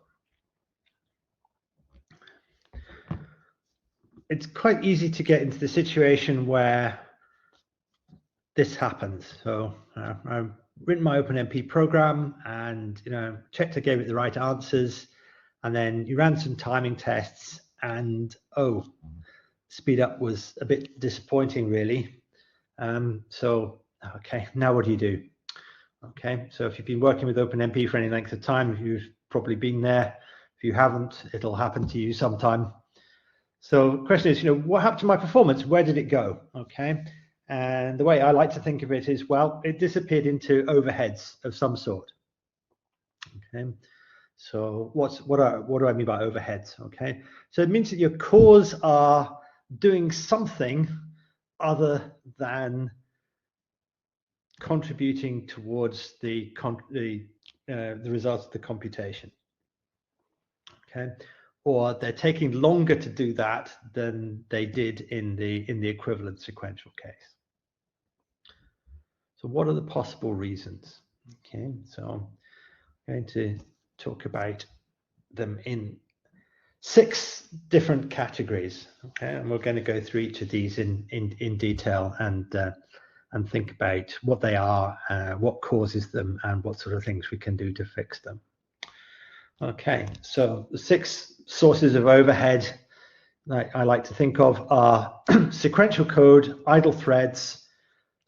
it's quite easy to get into the situation where this happens. So I've written my OpenMP program and checked I gave it the right answers, and then you ran some timing tests and speed up was a bit disappointing really. So okay, now what do you do? Okay, so if you've been working with OpenMP for any length of time, you've probably been there. If you haven't, it'll happen to you sometime. So the question is, what happened to my performance? Where did it go? Okay, and the way I like to think of it is, well, it disappeared into overheads of some sort. Okay, so what do I mean by overheads? Okay, so it means that your cores are doing something other than contributing towards the results of the computation. Okay, or they're taking longer to do that than they did in the equivalent sequential case. So what are the possible reasons? Okay, so I'm going to talk about them in 6 different categories. Okay, and we're going to go through each of these in detail and think about what they are, what causes them, and what sort of things we can do to fix them. Okay, so the 6 sources of overhead that I like to think of are sequential code, idle threads,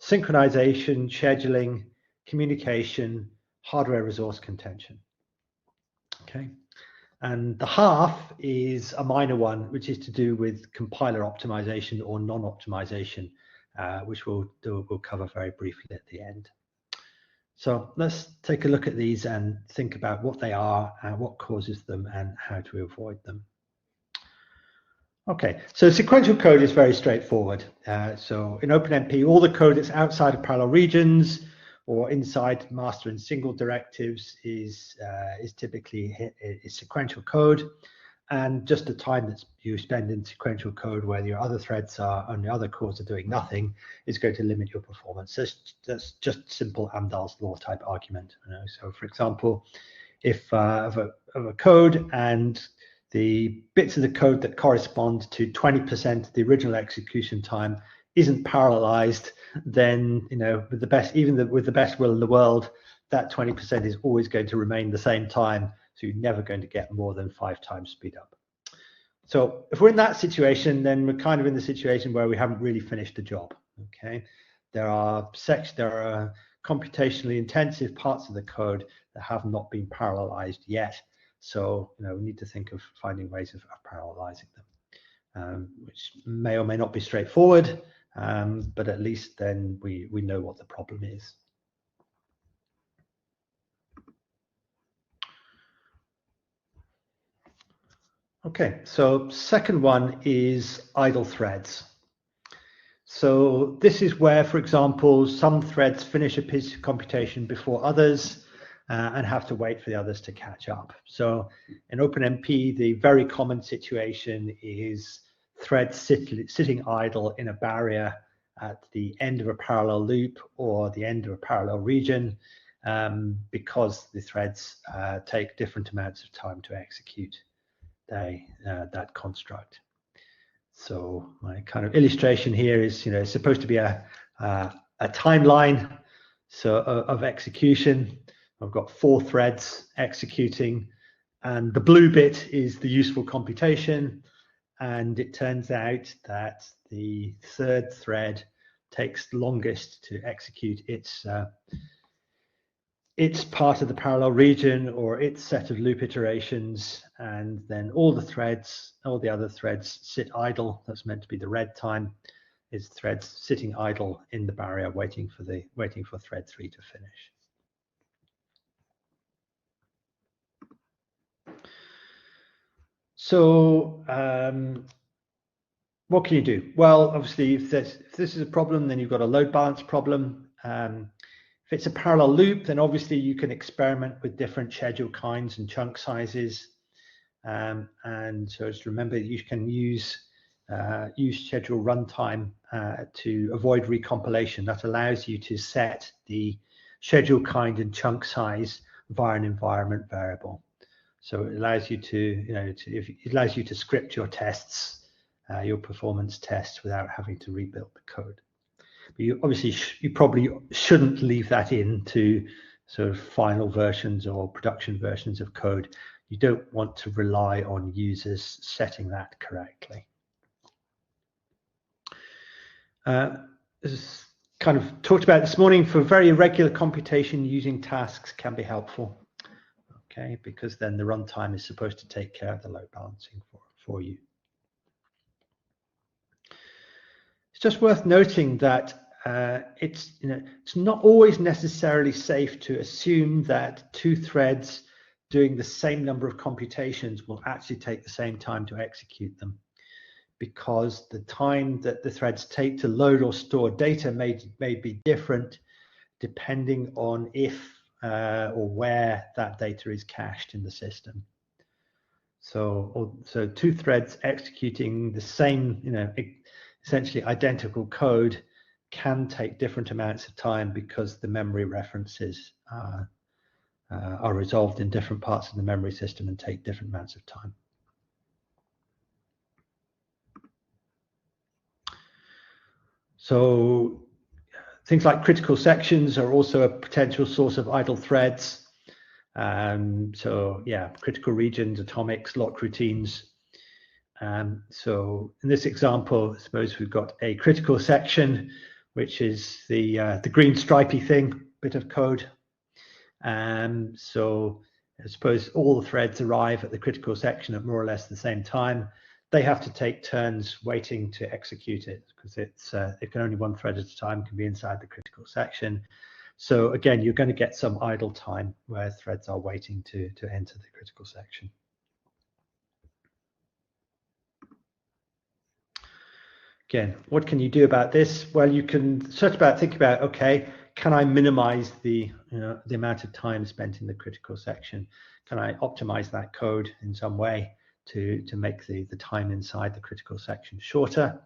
synchronization, scheduling, communication, hardware resource contention. Okay, and the half is a minor one, which is to do with compiler optimization or non-optimization, which we'll cover very briefly at the end. So let's take a look at these and think about what they are, what causes them, and how to avoid them. Okay, so sequential code is very straightforward. So in OpenMP, all the code that's outside of parallel regions or inside master and single directives is typically sequential code, and just the time that you spend in sequential code where your other threads are and the other cores are doing nothing is going to limit your performance. That's just simple Amdahl's law type argument. So for example, if of a code and the bits of the code that correspond to 20% of the original execution time isn't parallelized, then with the best will in the world, that 20% is always going to remain the same time. So you're never going to get more than 5 times speed up. So if we're in that situation, then we're kind of in the situation where we haven't really finished the job. Okay, there are computationally intensive parts of the code that have not been parallelized yet. So we need to think of finding ways of parallelizing them, which may or may not be straightforward, but at least then we know what the problem is. Okay, so second one is idle threads. So this is where, for example, some threads finish a piece of computation before others and have to wait for the others to catch up. So in OpenMP, the very common situation is threads sitting idle in a barrier at the end of a parallel loop or the end of a parallel region because the threads take different amounts of time to execute that construct. So my kind of illustration here is, it's supposed to be a timeline. of execution. I've got 4 threads executing, and the blue bit is the useful computation. And it turns out that the 3rd thread takes longest to execute its part of the parallel region or its set of loop iterations, and then all the other threads sit idle. That's meant to be the red time, is threads sitting idle in the barrier waiting for thread 3 to finish. So what can you do? Well, obviously, if this is a problem, then you've got a load balance problem. If it's a parallel loop, then obviously you can experiment with different schedule kinds and chunk sizes. And so just remember that you can use schedule runtime to avoid recompilation. That allows you to set the schedule kind and chunk size via an environment variable. So it allows you to, it allows you to script your tests, your performance tests, without having to rebuild the code. But you probably shouldn't leave that in to sort of final versions or production versions of code. You don't want to rely on users setting that correctly. This is kind of talked about this morning. For very irregular computation, using tasks can be helpful. Okay, because then the runtime is supposed to take care of the load balancing for you. It's just worth noting that it's not always necessarily safe to assume that 2 threads doing the same number of computations will actually take the same time to execute them, because the time that the threads take to load or store data may be different depending on if or where that data is cached in the system. So 2 threads executing the same, essentially identical code can take different amounts of time because the memory references are resolved in different parts of the memory system and take different amounts of time. So things like critical sections are also a potential source of idle threads. So yeah, critical regions, atomics, lock routines. So in this example, I suppose we've got a critical section, which is the green stripy bit of code. So I suppose all the threads arrive at the critical section at more or less the same time. They have to take turns waiting to execute it, because it can only one thread at a time can be inside the critical section. So again, you're going to get some idle time where threads are waiting to enter the critical section. Again, what can you do about this? Well, you can think about, okay, can I minimize the amount of time spent in the critical section? Can I optimize that code in some way to make the time inside the critical section shorter?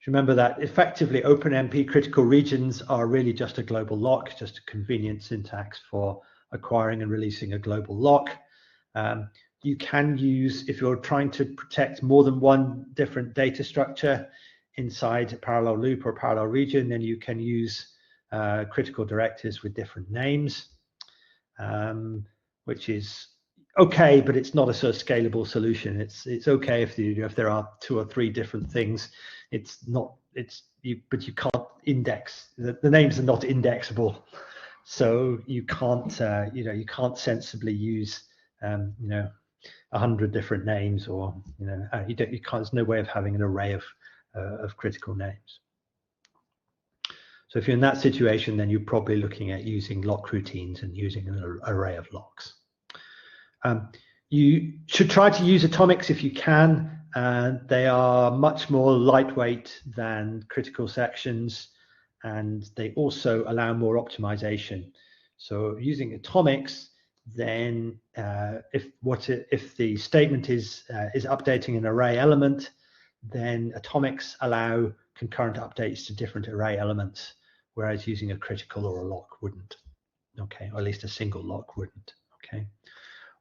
Remember that effectively OpenMP critical regions are really just a global lock, just a convenient syntax for acquiring and releasing a global lock. You can use, if you're trying to protect more than one different data structure inside a parallel loop or parallel region, then you can use critical directives with different names, which is okay, but it's not a sort of scalable solution. It's okay if there are 2 or 3 different things. But you can't index. The names are not indexable, so you can't you can't sensibly use 100 different names, or you can't. There's no way of having an array of critical names. So if you're in that situation, then you're probably looking at using lock routines and using an array of locks. You should try to use atomics if you can. They are much more lightweight than critical sections, and they also allow more optimization. So using atomics, then if the statement is updating an array element, then atomics allow concurrent updates to different array elements, whereas using a critical or a lock wouldn't. Okay, or at least a single lock wouldn't. Okay.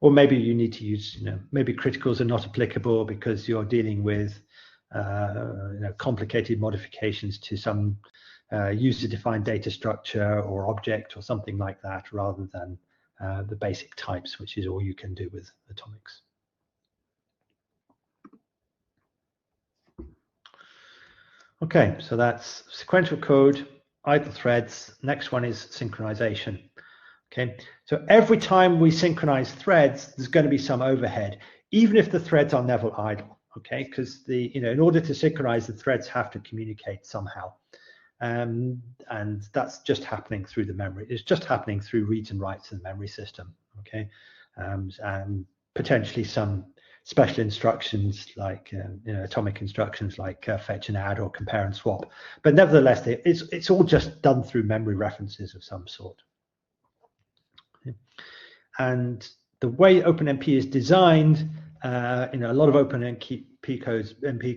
Or maybe you need to use, maybe criticals are not applicable because you're dealing with complicated modifications to some user-defined data structure or object or something like that, rather than the basic types, which is all you can do with atomics. Okay, so that's sequential code, idle threads. Next one is synchronization. Okay, so every time we synchronize threads, there's going to be some overhead, even if the threads are never idle. Okay, because in order to synchronize, the threads have to communicate somehow, and that's just happening through the memory. It's just happening through reads and writes in the memory system. Okay, and potentially some special instructions like atomic instructions like fetch and add or compare and swap. But nevertheless, it's all just done through memory references of some sort. Okay. And the way OpenMP is designed, a lot of OpenMP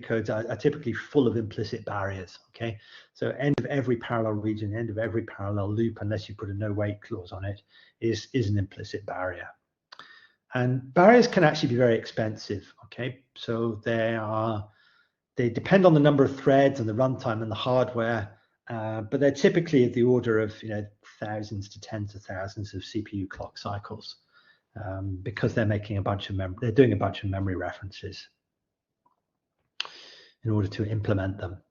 codes are typically full of implicit barriers. Okay, so end of every parallel region, end of every parallel loop, unless you put a no wait clause on it, is an implicit barrier. And barriers can actually be very expensive. Okay, so they depend on the number of threads and the runtime and the hardware, but they're typically of the order of thousands to tens of thousands of CPU clock cycles, because they're making they're doing a bunch of memory references in order to implement them.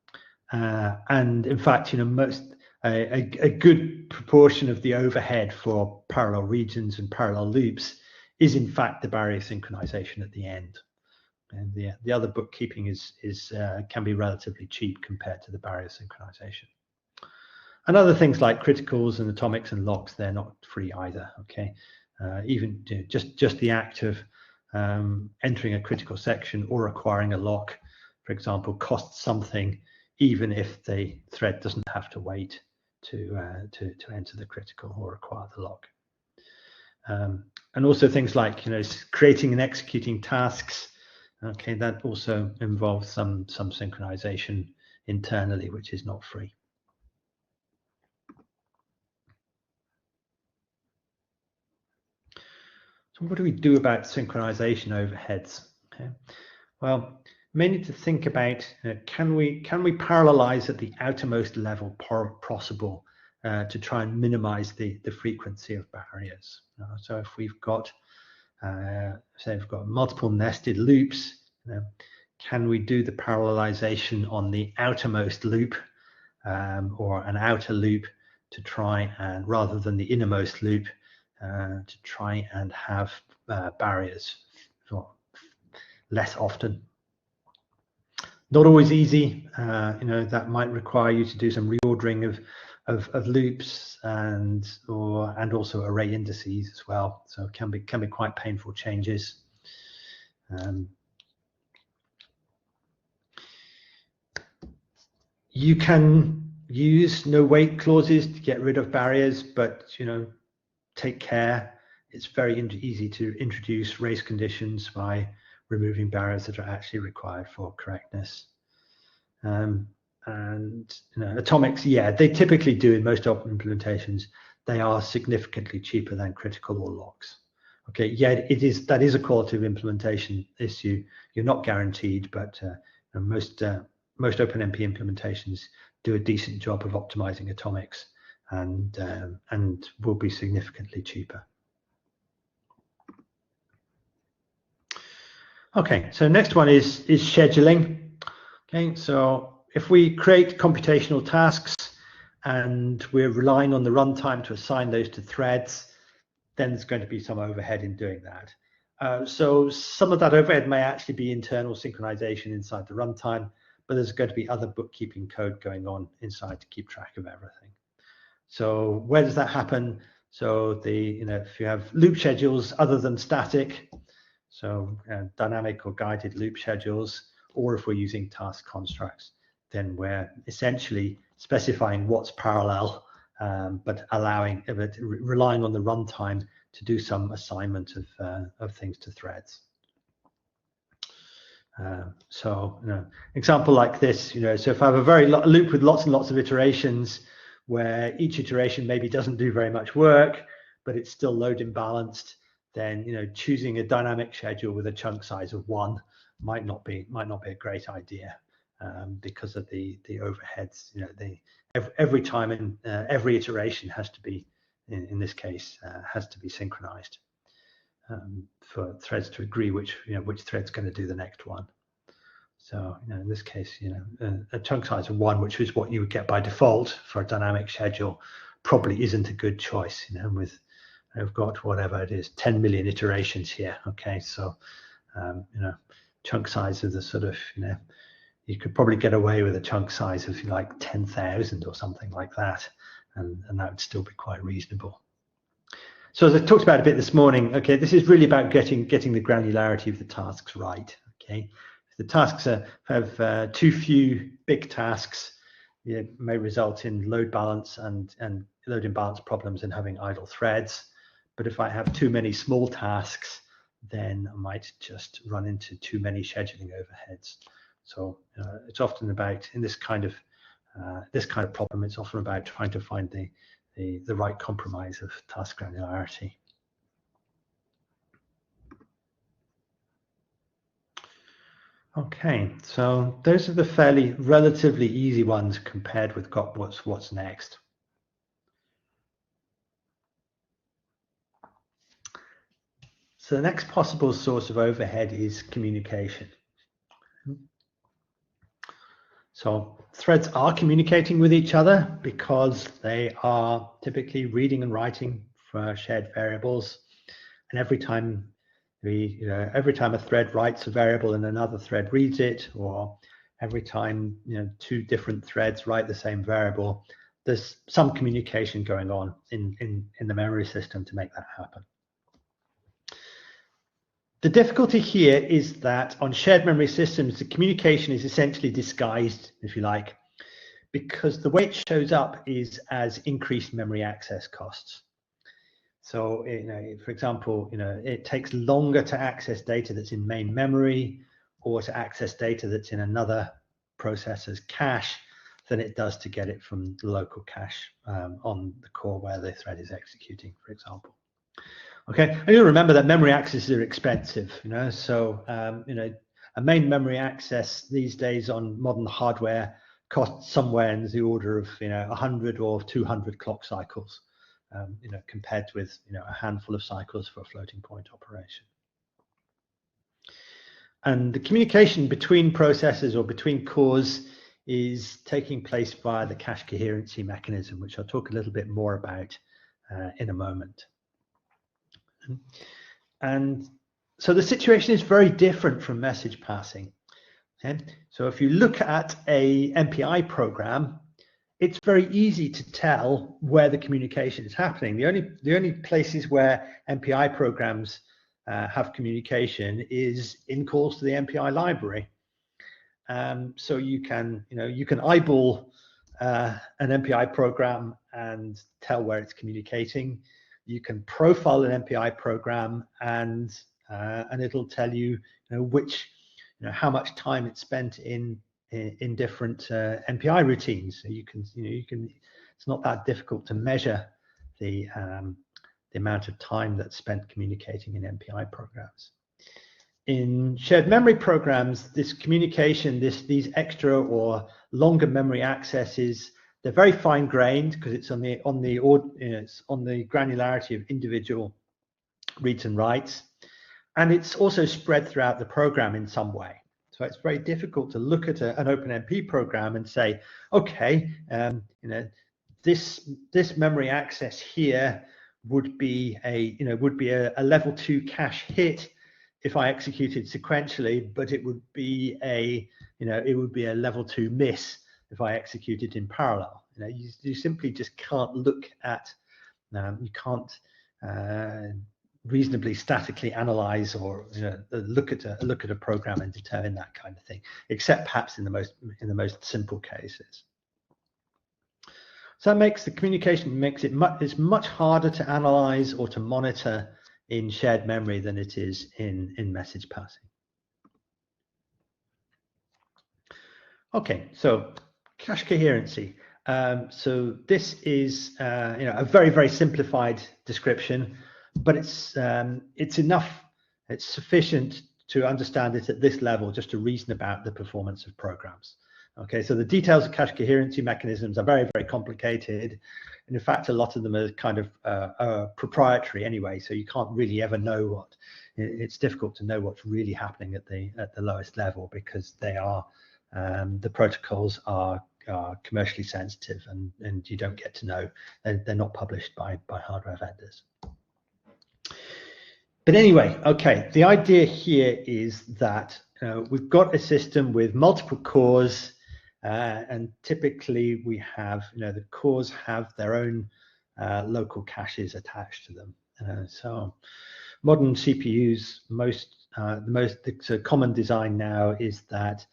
And in fact, a good proportion of the overhead for parallel regions and parallel loops is in fact the barrier synchronization at the end. And the other bookkeeping can be relatively cheap compared to the barrier synchronization. And other things like criticals and atomics and locks, they're not free either. Okay, even just the act of entering a critical section or acquiring a lock, for example, costs something, even if the thread doesn't have to wait to enter the critical or acquire the lock. And also things like creating and executing tasks. Okay, that also involves some synchronization internally, which is not free. So what do we do about synchronization overheads? Okay, well, we may need to think about can we parallelize at the outermost level possible to try and minimize the frequency of barriers. So if we've got say we've got multiple nested loops, can we do the parallelization on the outermost loop or an outer loop to try and, rather than the innermost loop, to try and have barriers less often? Not always easy. That might require you to do some reordering of loops and also array indices as well. So it can be quite painful changes. You can use no wait clauses to get rid of barriers, but take care. It's very easy to introduce race conditions by removing barriers that are actually required for correctness. And atomics, yeah, they typically do in most open implementations. They are significantly cheaper than critical or locks. Okay, yeah, that is a quality of implementation issue. You're not guaranteed, but most OpenMP implementations do a decent job of optimizing atomics, and will be significantly cheaper. Okay, so next one is scheduling. Okay, so if we create computational tasks and we're relying on the runtime to assign those to threads, then there's going to be some overhead in doing that. So some of that overhead may actually be internal synchronization inside the runtime, but there's going to be other bookkeeping code going on inside to keep track of everything. So where does that happen? So if you have loop schedules other than static, so dynamic or guided loop schedules, or if we're using task constructs, then we're essentially specifying what's parallel, but relying on the runtime to do some assignment of things to threads. Example like this, so if I have a loop with lots and lots of iterations, where each iteration maybe doesn't do very much work, but it's still load imbalanced, then choosing a dynamic schedule with a chunk size of 1 might not be a great idea. because of the overheads. You know, every time in every iteration has to be, in this case, has to be synchronized for threads to agree which thread's going to do the next one. So, you know, in this case, you know, a chunk size of 1, which is what you would get by default for a dynamic schedule, probably isn't a good choice. You know, with I've got whatever it is, 10 million iterations here. Okay, so you know, chunk size of the sort of, you know, you could probably get away with a chunk size of like 10,000 or something like that, and that would still be quite reasonable. So as I talked about a bit this morning, okay, this is really about getting the granularity of the tasks right. Okay, if the tasks have too few big tasks, it may result in load balance and load imbalance problems and having idle threads. But if I have too many small tasks, then I might just run into too many scheduling overheads. So it's often about, in this kind of problem, it's often about trying to find the right compromise of task granularity. Okay, so those are the relatively easy ones compared with what's next. So the next possible source of overhead is communication. So threads are communicating with each other because they are typically reading and writing for shared variables, and every time a thread writes a variable and another thread reads it, or every time two different threads write the same variable, there's some communication going on in the memory system to make that happen. The difficulty here is that on shared memory systems, the communication is essentially disguised, if you like, because the way it shows up is as increased memory access costs. So, for example, it takes longer to access data that's in main memory or to access data that's in another processor's cache than it does to get it from the local cache on the core where the thread is executing, for example. Okay, and you'll remember that memory accesses are expensive, so a main memory access these days on modern hardware costs somewhere in the order of 100 or 200 clock cycles, compared with a handful of cycles for a floating point operation. And the communication between processors or between cores is taking place via the cache coherency mechanism, which I'll talk a little bit more about in a moment. And so the situation is very different from message passing. Okay? So if you look at a MPI program, it's very easy to tell where the communication is happening. The only places where MPI programs have communication is in calls to the MPI library. So you can eyeball an MPI program and tell where it's communicating. You can profile an MPI program and it'll tell you, how much time it's spent in different MPI routines. So you can it's not that difficult to measure the amount of time that's spent communicating in MPI programs. In shared memory programs, this communication, these extra or longer memory accesses, they're very fine-grained because it's on the granularity of individual reads and writes, and it's also spread throughout the program in some way. So it's very difficult to look at an OpenMP program and say, okay, this memory access here would be a level 2 cache hit if I executed sequentially, but it would be a level 2 miss if I executed in parallel. You simply just can't look at, you can't reasonably statically analyze or look at a program and determine that kind of thing, except perhaps in the most simple cases. So that makes the communication it's much harder to analyze or to monitor in shared memory than it is in message passing. Okay, so cache coherency. So this is a very, very simplified description, but it's enough, it's sufficient to understand it at this level, just to reason about the performance of programs. Okay, so the details of cache coherency mechanisms are very, very complicated. And in fact, a lot of them are kind of proprietary anyway, so you can't really ever know what, it's difficult to know what's really happening at the lowest level, because they are, the protocols are commercially sensitive, and you don't get to know, they're not published by hardware vendors. But anyway, okay, the idea here is that we've got a system with multiple cores, and typically we have, the cores have their own local caches attached to them. So modern CPUs, the most common design now is that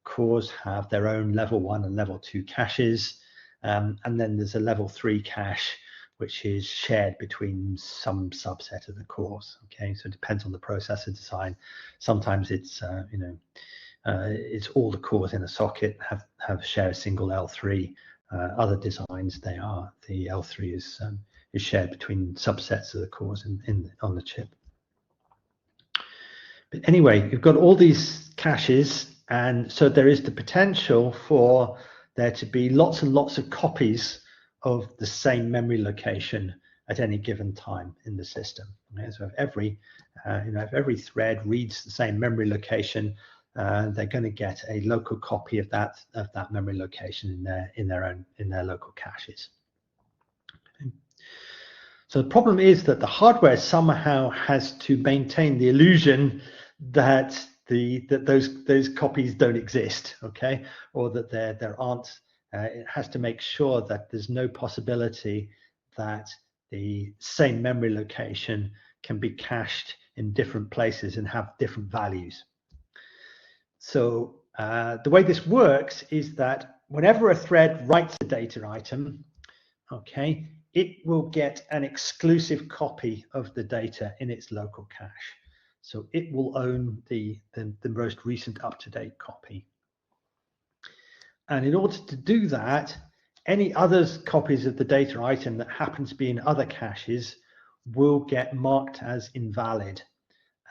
cores have their own level 1 and level 2 caches, and then there's a level 3 cache which is shared between some subset of the cores. Okay, so it depends on the processor design. Sometimes it's it's all the cores in a socket have share a single L3. Other designs, the L3 is shared between subsets of the cores on the chip. But anyway, you've got all these caches, and so there is the potential for there to be lots and lots of copies of the same memory location at any given time in the system. Okay, so if every thread reads the same memory location, they're going to get a local copy of that memory location in their local caches. Okay. So the problem is that the hardware somehow has to maintain the illusion that those copies don't exist, okay, or that there aren't. It has to make sure that there's no possibility that the same memory location can be cached in different places and have different values. So the way this works is that whenever a thread writes a data item, okay, it will get an exclusive copy of the data in its local cache. So it will own the most recent up-to-date copy. And in order to do that, any other copies of the data item that happen to be in other caches will get marked as invalid,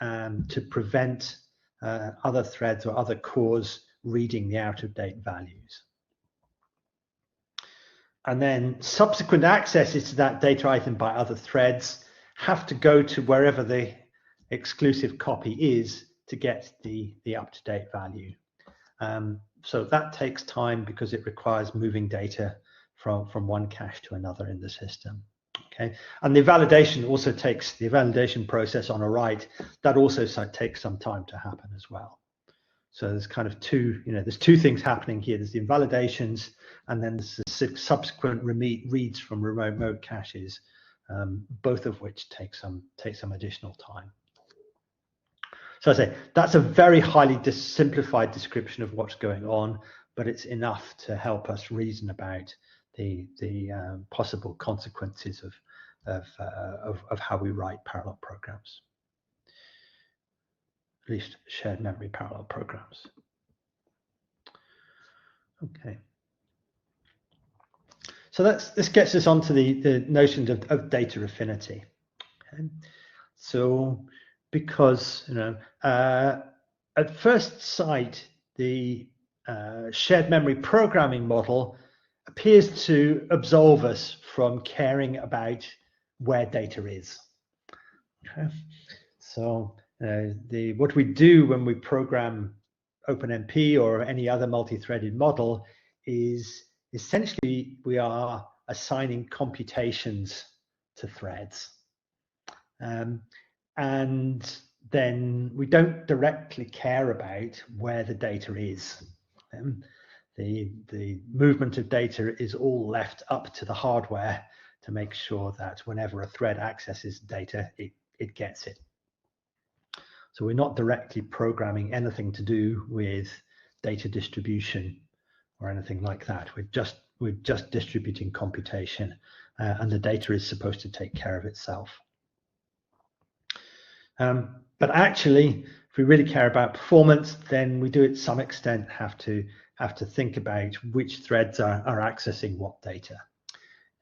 to prevent other threads or other cores reading the out-of-date values. And then subsequent accesses to that data item by other threads have to go to wherever the exclusive copy is to get the up-to-date value. So that takes time because it requires moving data from one cache to another in the system. Okay, and the validation process on a write, that also takes some time to happen as well. So there's kind of there's two things happening here. There's the invalidations, and then there's the subsequent reads from remote mode caches, both of which take some additional time. So I say that's a very highly simplified description of what's going on, but it's enough to help us reason about the possible consequences of how we write parallel programs, at least shared memory parallel programs. Okay. So this gets us onto the notion of data affinity. Okay. So because at first sight, the shared memory programming model appears to absolve us from caring about where data is. Okay. So what we do when we program OpenMP or any other multi-threaded model is essentially we are assigning computations to threads. And then we don't directly care about where the data is. The movement of data is all left up to the hardware to make sure that whenever a thread accesses data, it gets it. So we're not directly programming anything to do with data distribution or anything like that. We're just distributing computation, and the data is supposed to take care of itself. But actually, if we really care about performance, then we do, to some extent, have to think about which threads are accessing what data.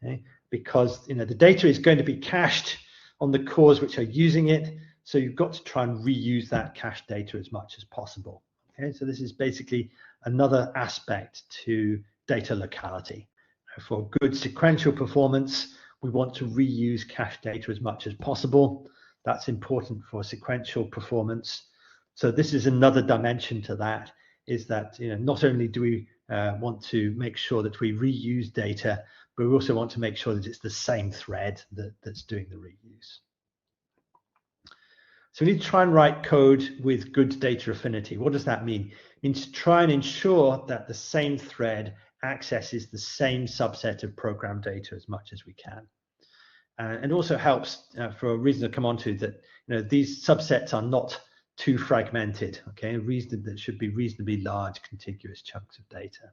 Okay? Because the data is going to be cached on the cores which are using it, So you've got to try and reuse that cache data as much as possible. Okay, so this is basically another aspect to data locality. For good sequential performance, we want to reuse cache data as much as possible. That's important for sequential performance. So this is another dimension to that, is that not only do we want to make sure that we reuse data, but we also want to make sure that it's the same thread that's doing the reuse. So we need to try and write code with good data affinity. What does that mean? It means to try and ensure that the same thread accesses the same subset of program data as much as we can. And also helps, for a reason to come on to, that these subsets are not too fragmented. Okay, a reason that should be reasonably large contiguous chunks of data.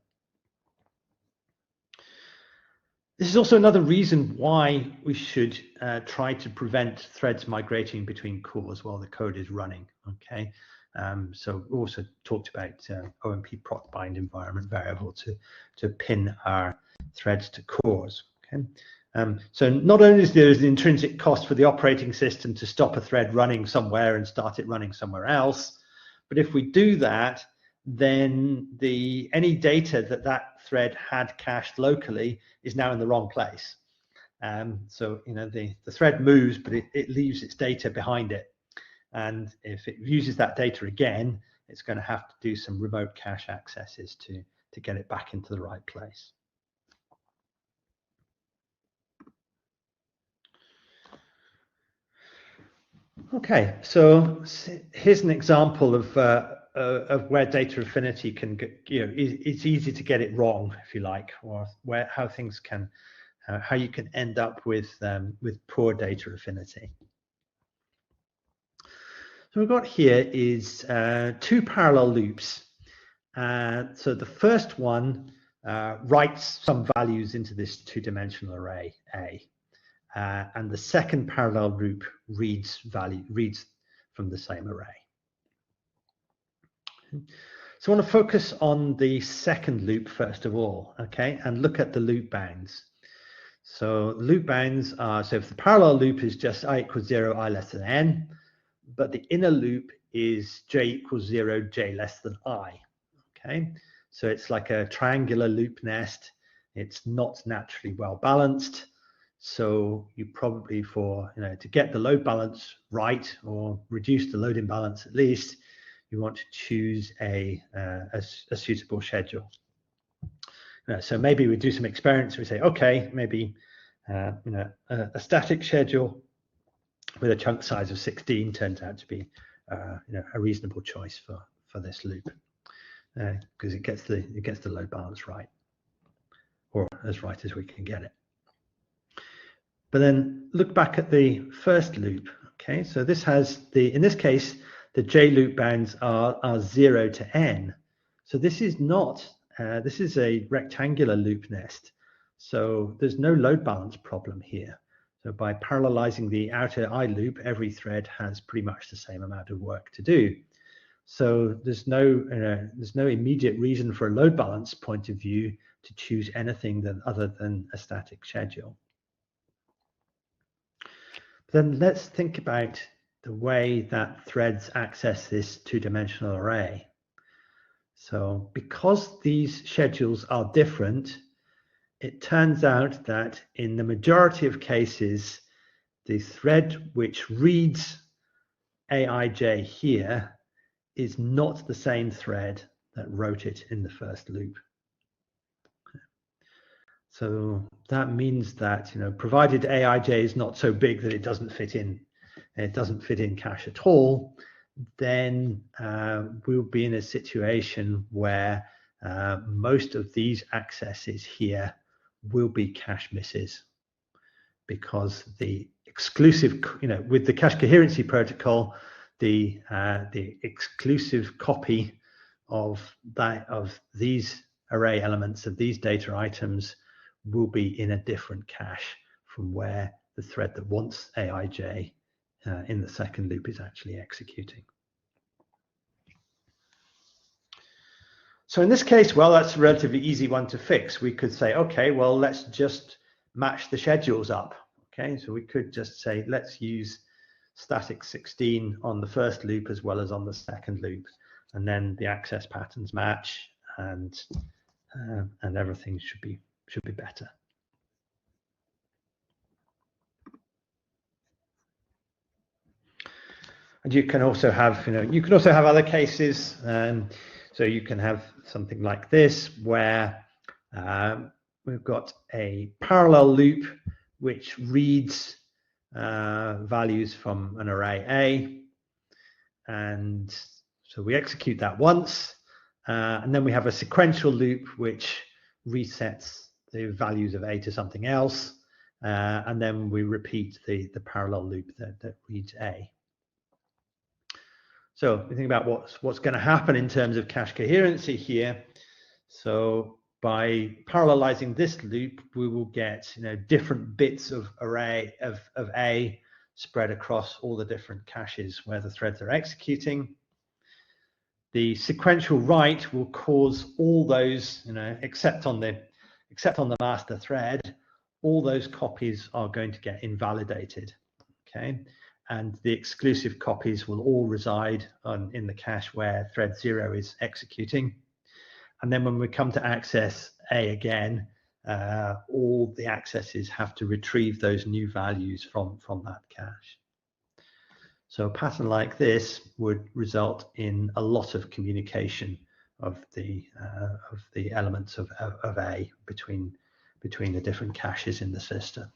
This is also another reason why we should try to prevent threads migrating between cores while the code is running. Okay, so we also talked about OMP proc bind environment variable to pin our threads to cores. Okay, so not only is there an intrinsic cost for the operating system to stop a thread running somewhere and start it running somewhere else, but if we do that, then any data that thread had cached locally is now in the wrong place. So the thread moves, but it leaves its data behind it. And if it uses that data again, it's going to have to do some remote cache accesses to get it back into the right place. Okay, so here's an example of where data affinity can get, it's easy to get it wrong, if you like, or how things can, how you can end up with poor data affinity. So we've got here is two parallel loops. So the first one writes some values into this two-dimensional array A. And the second parallel loop reads from the same array. So I want to focus on the second loop first of all, okay, and look at the loop bounds. So loop bounds are, so if the parallel loop is just I equals 0, I less than n, but the inner loop is j equals 0, j less than I, okay? So it's like a triangular loop nest. It's not naturally well balanced. So you probably, to get the load balance right, or reduce the load imbalance at least, you want to choose a suitable schedule. So maybe we do some experiments. We say, okay, maybe a static schedule with a chunk size of 16 turns out to be a reasonable choice for this loop, because it gets the load balance right, or as right as we can get it. But then look back at the first loop. Okay, so this has in this case, the J loop bounds are 0 to n. So this is not, this is a rectangular loop nest. So there's no load balance problem here. So by parallelizing the outer I loop, every thread has pretty much the same amount of work to do. So there's no immediate reason for a load balance point of view to choose anything other than a static schedule. Then let's think about the way that threads access this two-dimensional array. So because these schedules are different, it turns out that in the majority of cases, the thread which reads aij here is not the same thread that wrote it in the first loop. So that means that, provided aij is not so big that it doesn't fit in cache at all, then we'll be in a situation where most of these accesses here will be cache misses, because the exclusive, with the cache coherency protocol, the exclusive copy of these array elements, of these data items, will be in a different cache from where the thread that wants aij in the second loop is actually executing. So in this case, well, that's a relatively easy one to fix. We could say, okay, well, let's just match the schedules up. Okay, so we could just say, let's use static 16 on the first loop as well as on the second loop, and then the access patterns match, and everything should be better. And you can also have, other cases. So you can have something like this, where we've got a parallel loop which reads values from an array A, and so we execute that once, and then we have a sequential loop which resets the values of A to something else, and then we repeat the parallel loop that reads A. So we think about what's going to happen in terms of cache coherency here. So by parallelizing this loop, we will get different bits of array of A spread across all the different caches where the threads are executing. The sequential write will cause all those, except on the master thread, all those copies are going to get invalidated. Okay. And the exclusive copies will all reside in the cache where thread 0 is executing. And then when we come to access A again, all the accesses have to retrieve those new values from that cache. So a pattern like this would result in a lot of communication of the elements of A between the different caches in the system.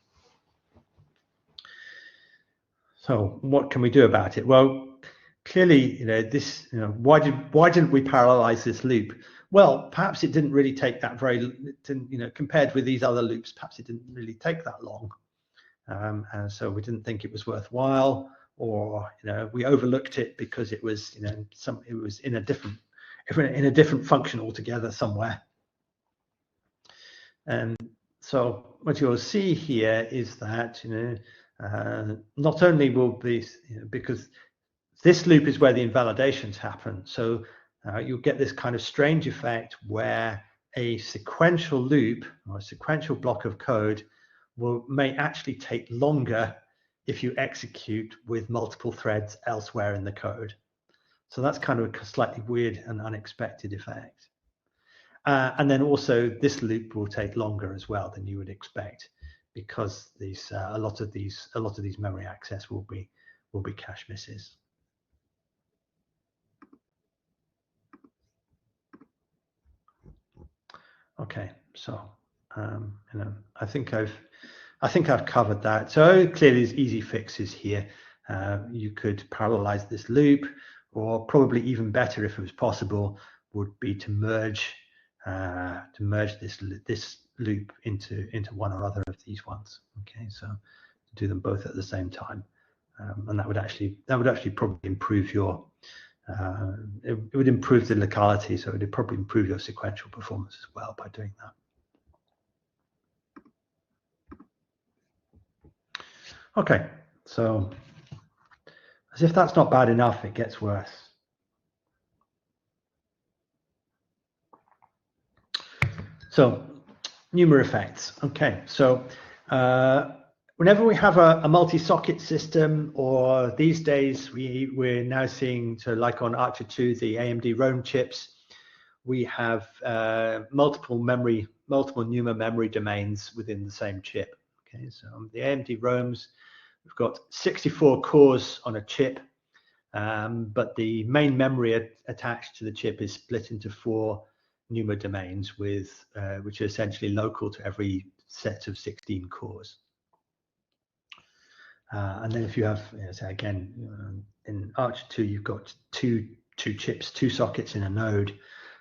So what can we do about it? Well, clearly, why didn't we parallelize this loop? Well, perhaps it didn't really take that compared with these other loops, perhaps it didn't really take that long, and so we didn't think it was worthwhile, or we overlooked it because it was it was in a different function altogether somewhere. And so what you'll see here is that not only will this, because this loop is where the invalidations happen, so you'll get this kind of strange effect where a sequential loop or a sequential block of code may actually take longer if you execute with multiple threads elsewhere in the code. So that's kind of a slightly weird and unexpected effect. And then also this loop will take longer as well than you would expect, because a lot of these memory access will be cache misses. Okay, so I think I've covered that. So clearly there's easy fixes here. You could parallelize this loop, or probably even better, if it was possible, would be to merge this loop into one or other of these ones. Okay, so do them both at the same time, and that would actually probably improve your it would improve the locality, so it would probably improve your sequential performance as well by doing that. Okay, so as if that's not bad enough, it gets worse. So NUMA effects. Okay, so whenever we have a multi-socket system, or these days we're now seeing, so like on ARCHER2, the AMD ROM chips, we have multiple NUMA memory domains within the same chip. Okay, so the AMD ROMs, we've got 64 cores on a chip, but the main memory attached to the chip is split into 4 NUMA domains, which are essentially local to every set of 16 cores. And then if you have, so again, in ARCHER2, you've got two chips, 2 sockets in a node.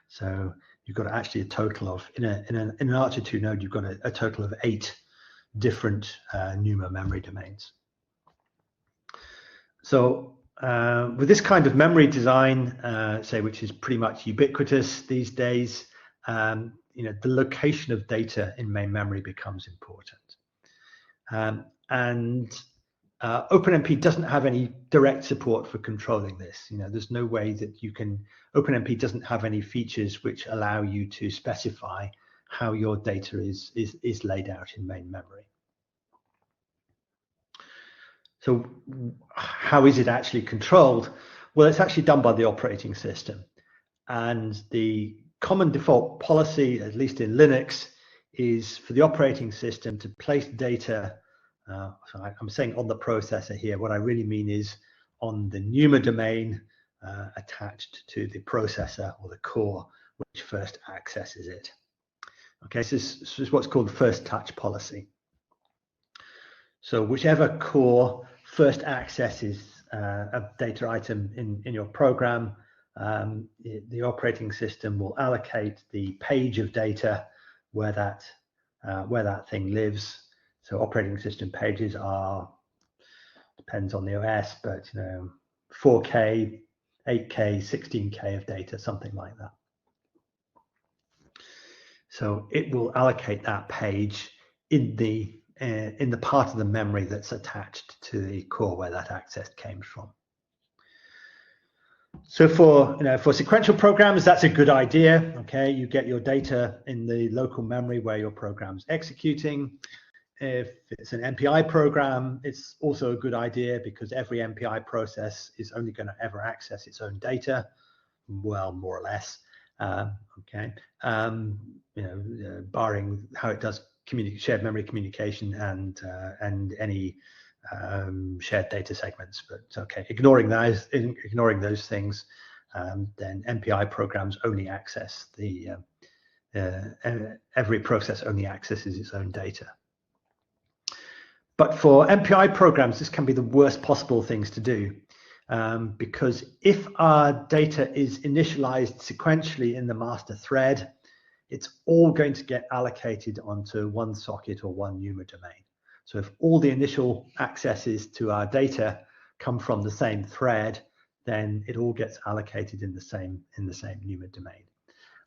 So you've got actually a total of, in an ARCHER2 node, you've got a total of 8 different NUMA memory domains. So with this kind of memory design, which is pretty much ubiquitous these days, the location of data in main memory becomes important. And OpenMP doesn't have any direct support for controlling this. There's no way that you can, OpenMP doesn't have any features which allow you to specify how your data is laid out in main memory. So how is it actually controlled? Well, it's actually done by the operating system. And the common default policy, at least in Linux, is for the operating system to place data, so I'm saying on the processor here, what I really mean is on the NUMA domain attached to the processor or the core, which first accesses it. Okay, so this is what's called the first touch policy. So whichever core first accesses a data item in your program, the operating system will allocate the page of data where that thing lives. So operating system pages are, depends on the OS, but 4K, 8K, 16K of data, something like that. So it will allocate that page in the part of the memory that's attached to the core where that access came from. So for sequential programs, that's a good idea. Okay, you get your data in the local memory where your program's executing. If it's an MPI program, it's also a good idea because every MPI process is only going to ever access its own data, well, more or less. Okay, barring how it does shared memory communication and any shared data segments, but okay, ignoring those things, then MPI programs only access every process only accesses its own data. But for MPI programs, this can be the worst possible things to do, because if our data is initialized sequentially in the master thread, it's all going to get allocated onto one socket or one NUMA domain. So if all the initial accesses to our data come from the same thread, then it all gets allocated in the same NUMA domain.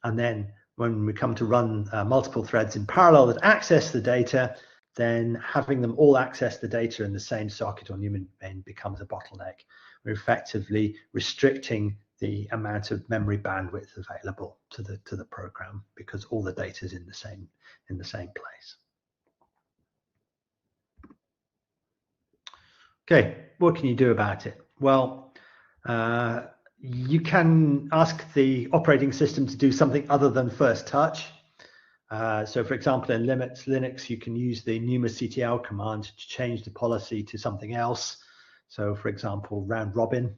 And then when we come to run multiple threads in parallel that access the data, then having them all access the data in the same socket or NUMA domain becomes a bottleneck. We're effectively restricting the amount of memory bandwidth available to the program because all the data is in the same place. Okay, what can you do about it? Well, you can ask the operating system to do something other than first touch. So for example, in Linux, you can use the numactl command to change the policy to something else. So for example, round robin,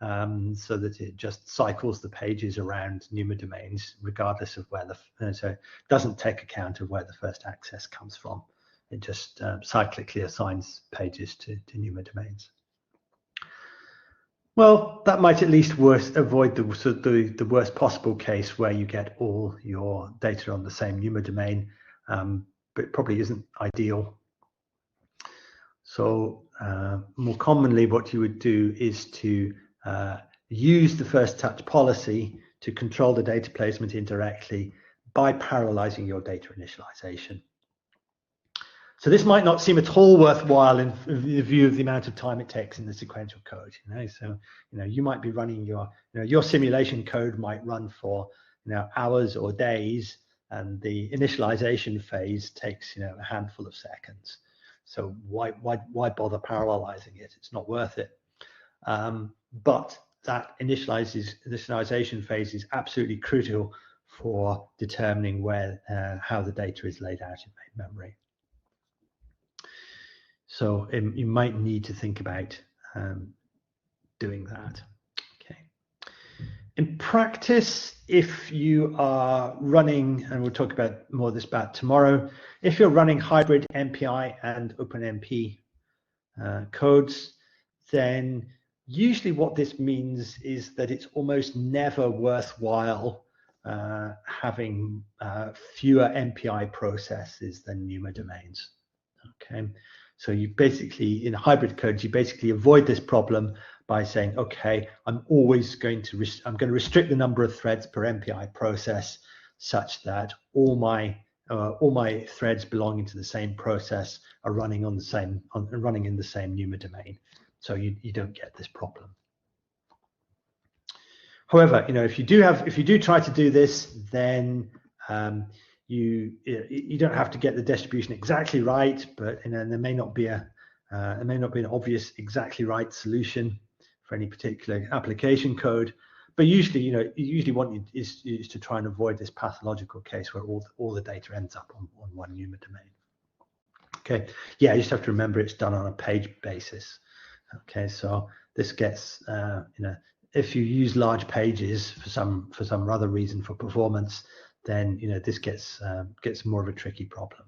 so that it just cycles the pages around NUMA domains, regardless of where so it doesn't take account of where the first access comes from. It just cyclically assigns pages to NUMA domains. Well, that might at least avoid the worst possible case where you get all your data on the same NUMA domain, but it probably isn't ideal. So more commonly, what you would do is to use the first touch policy to control the data placement indirectly by parallelizing your data initialization. So this might not seem at all worthwhile in view of the amount of time it takes in the sequential code. So you might be running your simulation code might run for hours or days, and the initialization phase takes a handful of seconds. So why bother parallelizing it? It's not worth it. But that initialization phase is absolutely crucial for determining how the data is laid out in main memory. So you might need to think about doing that. Okay. In practice, if you are running, and we'll talk about more of this tomorrow, if you're running hybrid MPI and OpenMP codes, then usually what this means is that it's almost never worthwhile having fewer MPI processes than NUMA domains. Okay, so you basically, in hybrid codes, you basically avoid this problem by saying, okay, I'm going to restrict the number of threads per MPI process such that all my threads belonging to the same process are running in the same NUMA domain. So you don't get this problem. However, if you do try to do this, then you don't have to get the distribution exactly right, but there may not be a It may not be an obvious, exactly right solution for any particular application code, but usually, you want is to try and avoid this pathological case where all the data ends up on one NUMA domain. Okay, yeah, you just have to remember it's done on a page basis. Okay, so this gets, if you use large pages for some other reason for performance, then this gets more of a tricky problem.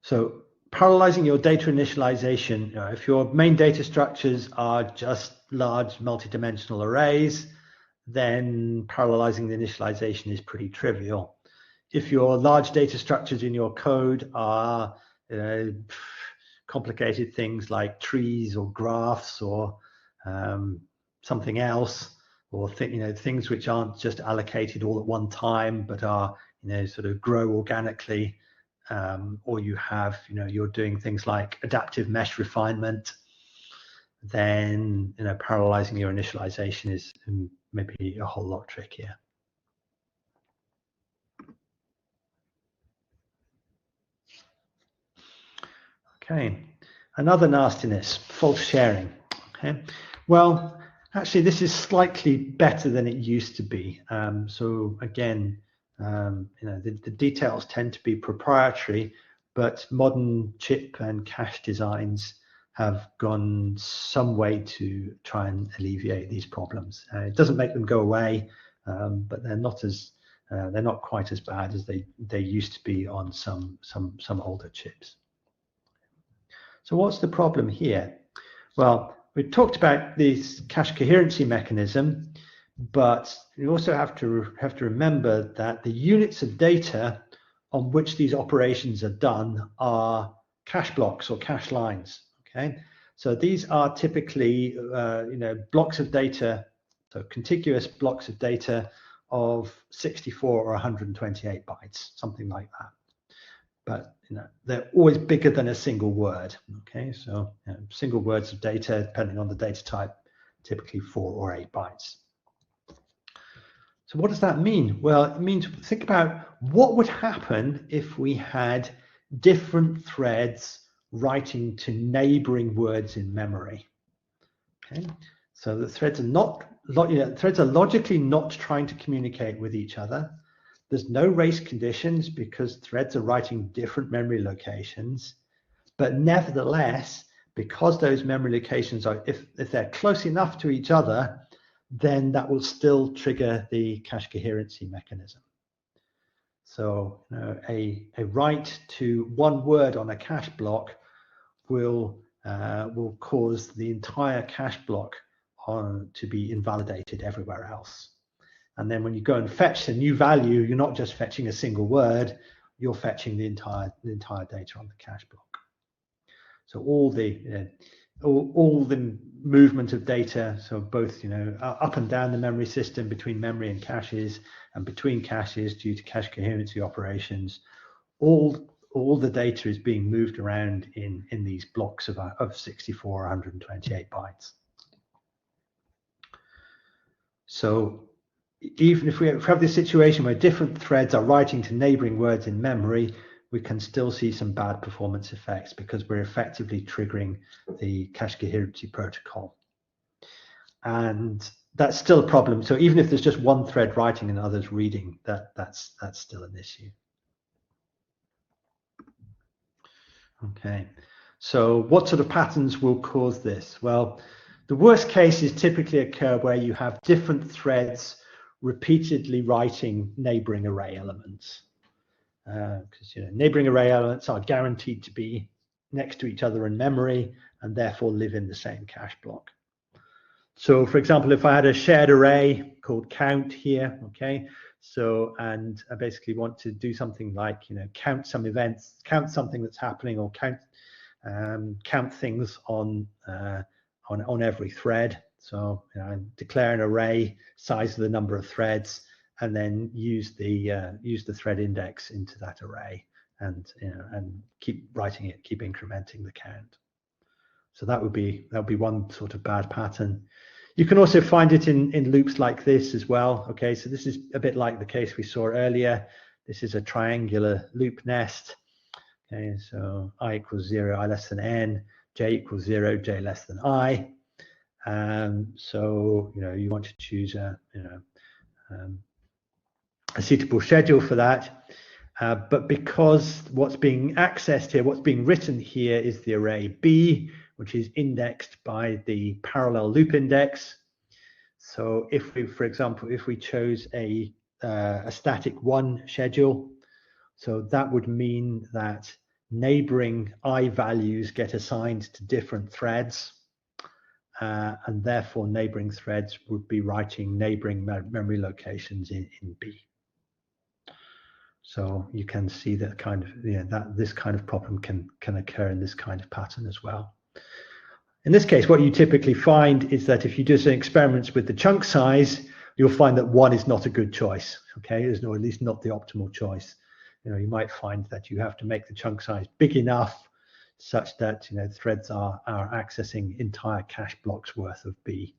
So parallelizing your data initialization, if your main data structures are just large multi-dimensional arrays, then parallelizing the initialization is pretty trivial. If your large data structures in your code are complicated things like trees or graphs or something else, or things which aren't just allocated all at one time but are sort of grow organically, or you have you're doing things like adaptive mesh refinement, then parallelizing your initialization is maybe a whole lot trickier. Okay, another nastiness, false sharing. Okay, well, actually this is slightly better than it used to be. So again, the details tend to be proprietary, but modern chip and cache designs have gone some way to try and alleviate these problems. It doesn't make them go away, but they're not quite as bad as they used to be on some older chips. So what's the problem here? Well, we talked about this cache coherency mechanism, but you also have to remember that the units of data on which these operations are done are cache blocks or cache lines. Okay, so these are typically blocks of data, so contiguous blocks of data of 64 or 128 bytes, something like that. But they're always bigger than a single word. Okay, so single words of data, depending on the data type, typically 4 or 8 bytes. So what does that mean? Well, it means, think about what would happen if we had different threads writing to neighboring words in memory. Okay, so the threads are logically not trying to communicate with each other. There's no race conditions because threads are writing different memory locations, but nevertheless, because those memory locations are, if they're close enough to each other, then that will still trigger the cache coherency mechanism. So a write to one word on a cache block will cause the entire cache block to be invalidated everywhere else. And then when you go and fetch a new value, you're not just fetching a single word, you're fetching the entire data on the cache block. So all the movement of data, so both up and down the memory system, between memory and caches, and between caches due to cache coherency operations, all the data is being moved around in these blocks of 64 or 128 bytes. So even if we have this situation where different threads are writing to neighboring words in memory, we can still see some bad performance effects because we're effectively triggering the cache coherency protocol. And that's still a problem. So even if there's just one thread writing and others reading, that's still an issue. Okay, so what sort of patterns will cause this? Well, the worst cases typically occur where you have different threads repeatedly writing neighboring array elements. Because neighboring array elements are guaranteed to be next to each other in memory and therefore live in the same cache block. So for example, if I had a shared array called count here, okay, so and I basically want to do something like count some events, count something that's happening, or count things on every thread. So I declare an array, size of the number of threads, and then use the thread index into that array, and keep writing it, keep incrementing the count. So that would be one sort of bad pattern. You can also find it in loops like this as well. Okay, so this is a bit like the case we saw earlier. This is a triangular loop nest. Okay, so I equals 0, I less than n, j equals 0, j less than I. So you want to choose a suitable schedule for that. But because what's being accessed here, what's being written here is the array B, which is indexed by the parallel loop index. So if we, for example, if we chose a static 1 schedule, so that would mean that neighboring I values get assigned to different threads, and therefore neighboring threads would be writing neighboring memory locations in B. So you can see that kind of that this kind of problem can occur in this kind of pattern as well. In this case, what you typically find is that if you do some experiments with the chunk size, you'll find that 1 is not a good choice. Okay, there's no, at least not the optimal choice. You might find that you have to make the chunk size big enough such that threads are accessing entire cache blocks worth of B.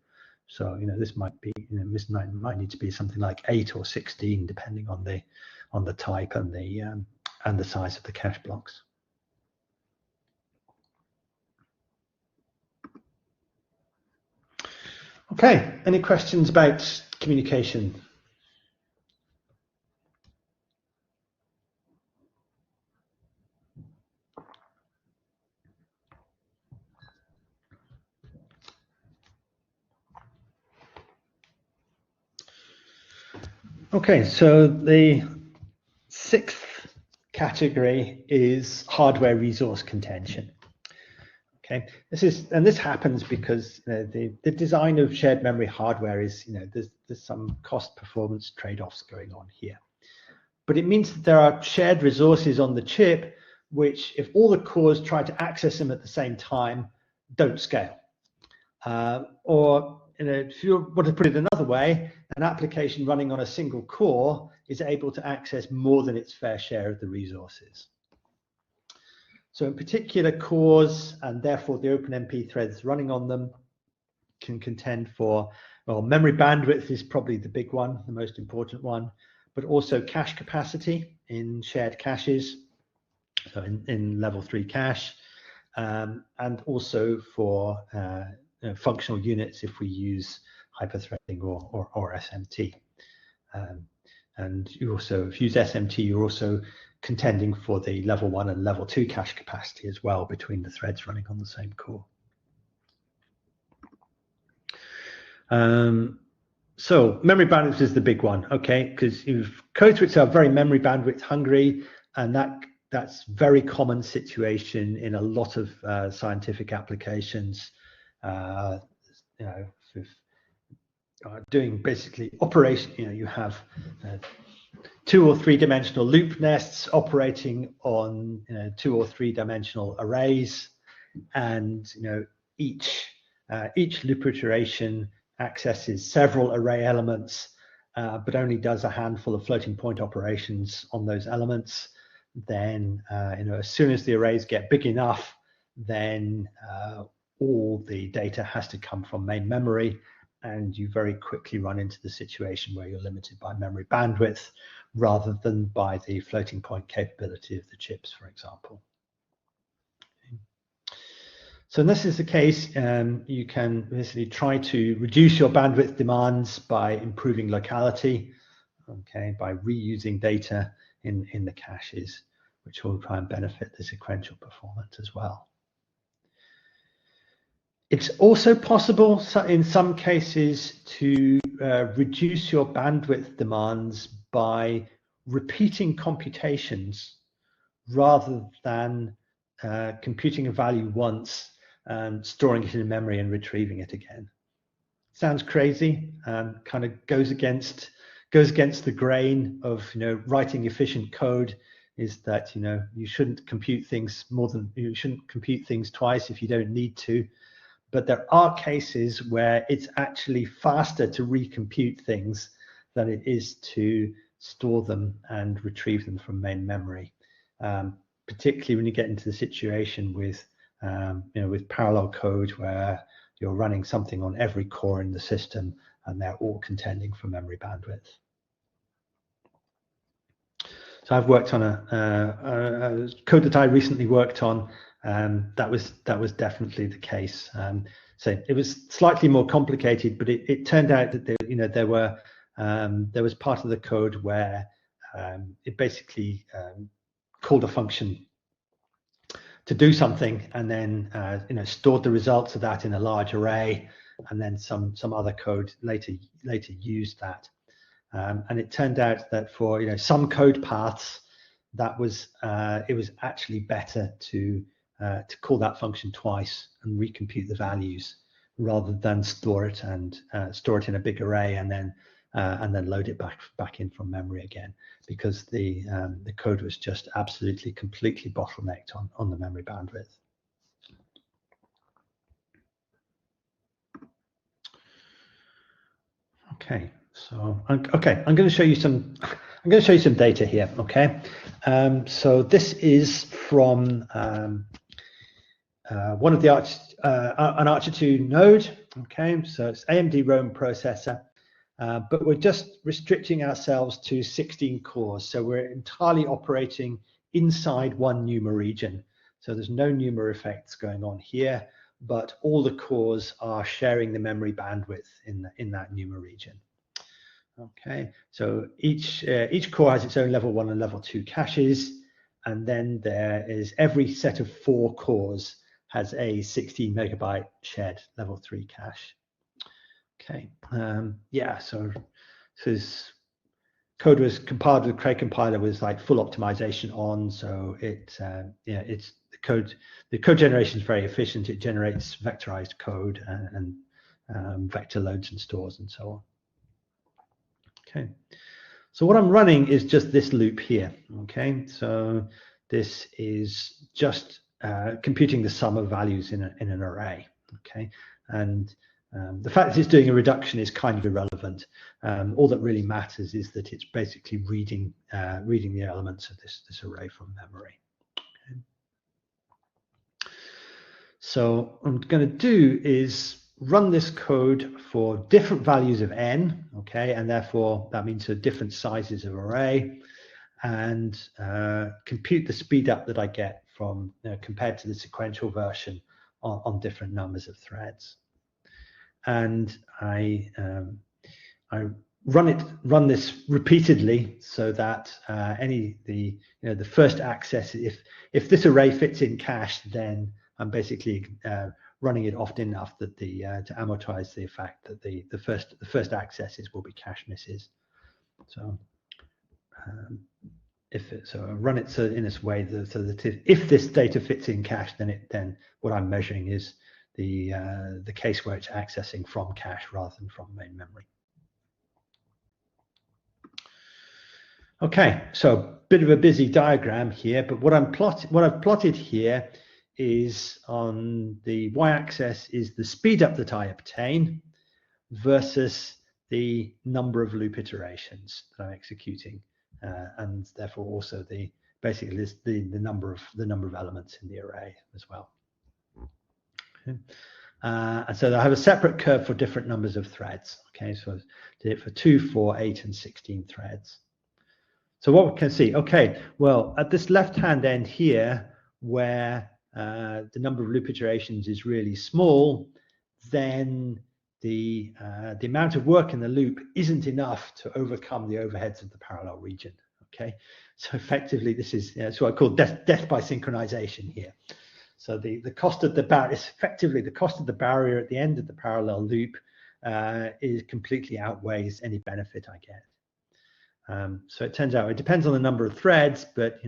So this might be this might need to be something like 8 or 16 depending on the type and the size of the cache blocks. Okay, any questions about communication? Okay, so the 6th category is hardware resource contention. Okay, this happens because the design of shared memory hardware is there's some cost performance trade-offs going on here, but it means that there are shared resources on the chip which, if all the cores try to access them at the same time, don't scale. Or if you want to put it another way, an application running on a single core is able to access more than its fair share of the resources. So in particular, cores and therefore the OpenMP threads running on them can contend for, well, memory bandwidth is probably the big one, the most important one, but also cache capacity in shared caches, so in level 3 cache, and also for functional units if we use hyperthreading or SMT. And you also, if you use SMT, you're also contending for the level 1 and level 2 cache capacity as well between the threads running on the same core. So memory bandwidth is the big one, okay? Because you've codes which are very memory bandwidth hungry, and that's very common situation in a lot of scientific applications. Doing basically operation, you have 2 or 3 dimensional loop nests operating on 2 or 3 dimensional arrays, and each loop iteration accesses several array elements, but only does a handful of floating point operations on those elements. Then as soon as the arrays get big enough, then all the data has to come from main memory, and you very quickly run into the situation where you're limited by memory bandwidth rather than by the floating point capability of the chips, for example. So in this is the case, you can basically try to reduce your bandwidth demands by improving locality, okay, by reusing data in the caches, which will try and benefit the sequential performance as well. It's also possible in some cases to reduce your bandwidth demands by repeating computations rather than computing a value once and storing it in memory and retrieving it again. Sounds crazy, kind of goes against the grain of writing efficient code, is that you shouldn't compute things twice if you don't need to. But there are cases where it's actually faster to recompute things than it is to store them and retrieve them from main memory, particularly when you get into the situation with with parallel code where you're running something on every core in the system and they're all contending for memory bandwidth. So I've worked on a code that I recently worked on. That was definitely the case. So it was slightly more complicated, but it turned out that there was part of the code where it basically called a function to do something, and then stored the results of that in a large array, and then some other code later used that. And it turned out that for some code paths, it was actually better to call that function twice and recompute the values rather than store it in a big array and then load it back in from memory again, because the code was just absolutely completely bottlenecked on the memory bandwidth. Okay. So I'm going to show you some data here. Okay, so this is from one of the an ARCHER2 node. Okay, so it's AMD Rome processor, but we're just restricting ourselves to 16 cores. So we're entirely operating inside one NUMA region. So there's no NUMA effects going on here, but all the cores are sharing the memory bandwidth in that NUMA region. Okay, so each core has its own level 1 and level 2 caches, and then there is every set of 4 cores has a 16 megabyte shared level 3 cache. Okay, yeah, so this code was compiled with Cray compiler with like full optimization on, so the code generation is very efficient. It generates vectorized code and vector loads and stores and so on. Okay, so what I'm running is just this loop here. Okay, so this is just computing the sum of values in an array. Okay, and the fact that it's doing a reduction is kind of irrelevant. All that really matters is that it's basically reading the elements of this array from memory. Okay. So what I'm going to do is run this code for different values of n, okay, and therefore that means different sizes of array, and compute the speed up that I get from compared to the sequential version on different numbers of threads. And I run this repeatedly so that the first access, if this array fits in cache, then I'm basically running it often enough that to amortize the fact that the first accesses will be cache misses. So I run it in this way so that if this data fits in cache, then what I'm measuring is the case where it's accessing from cache rather than from main memory. Okay, so bit of a busy diagram here, but what I've plotted here is on the y-axis is the speed up that I obtain versus the number of loop iterations that I'm executing, and therefore also basically the number of elements in the array as well. Okay. And so I have a separate curve for different numbers of threads. Okay, so I did it for 2, 4, 8, and 16 threads. So what we can see, okay, well, at this left-hand end here, where the number of loop iterations is really small, then the amount of work in the loop isn't enough to overcome the overheads of the parallel region. Okay, so effectively this is what I call death by synchronization here. So the cost of the barrier is effectively the cost of the barrier at the end of the parallel loop is completely outweighs any benefit I get. So it turns out it depends on the number of threads, but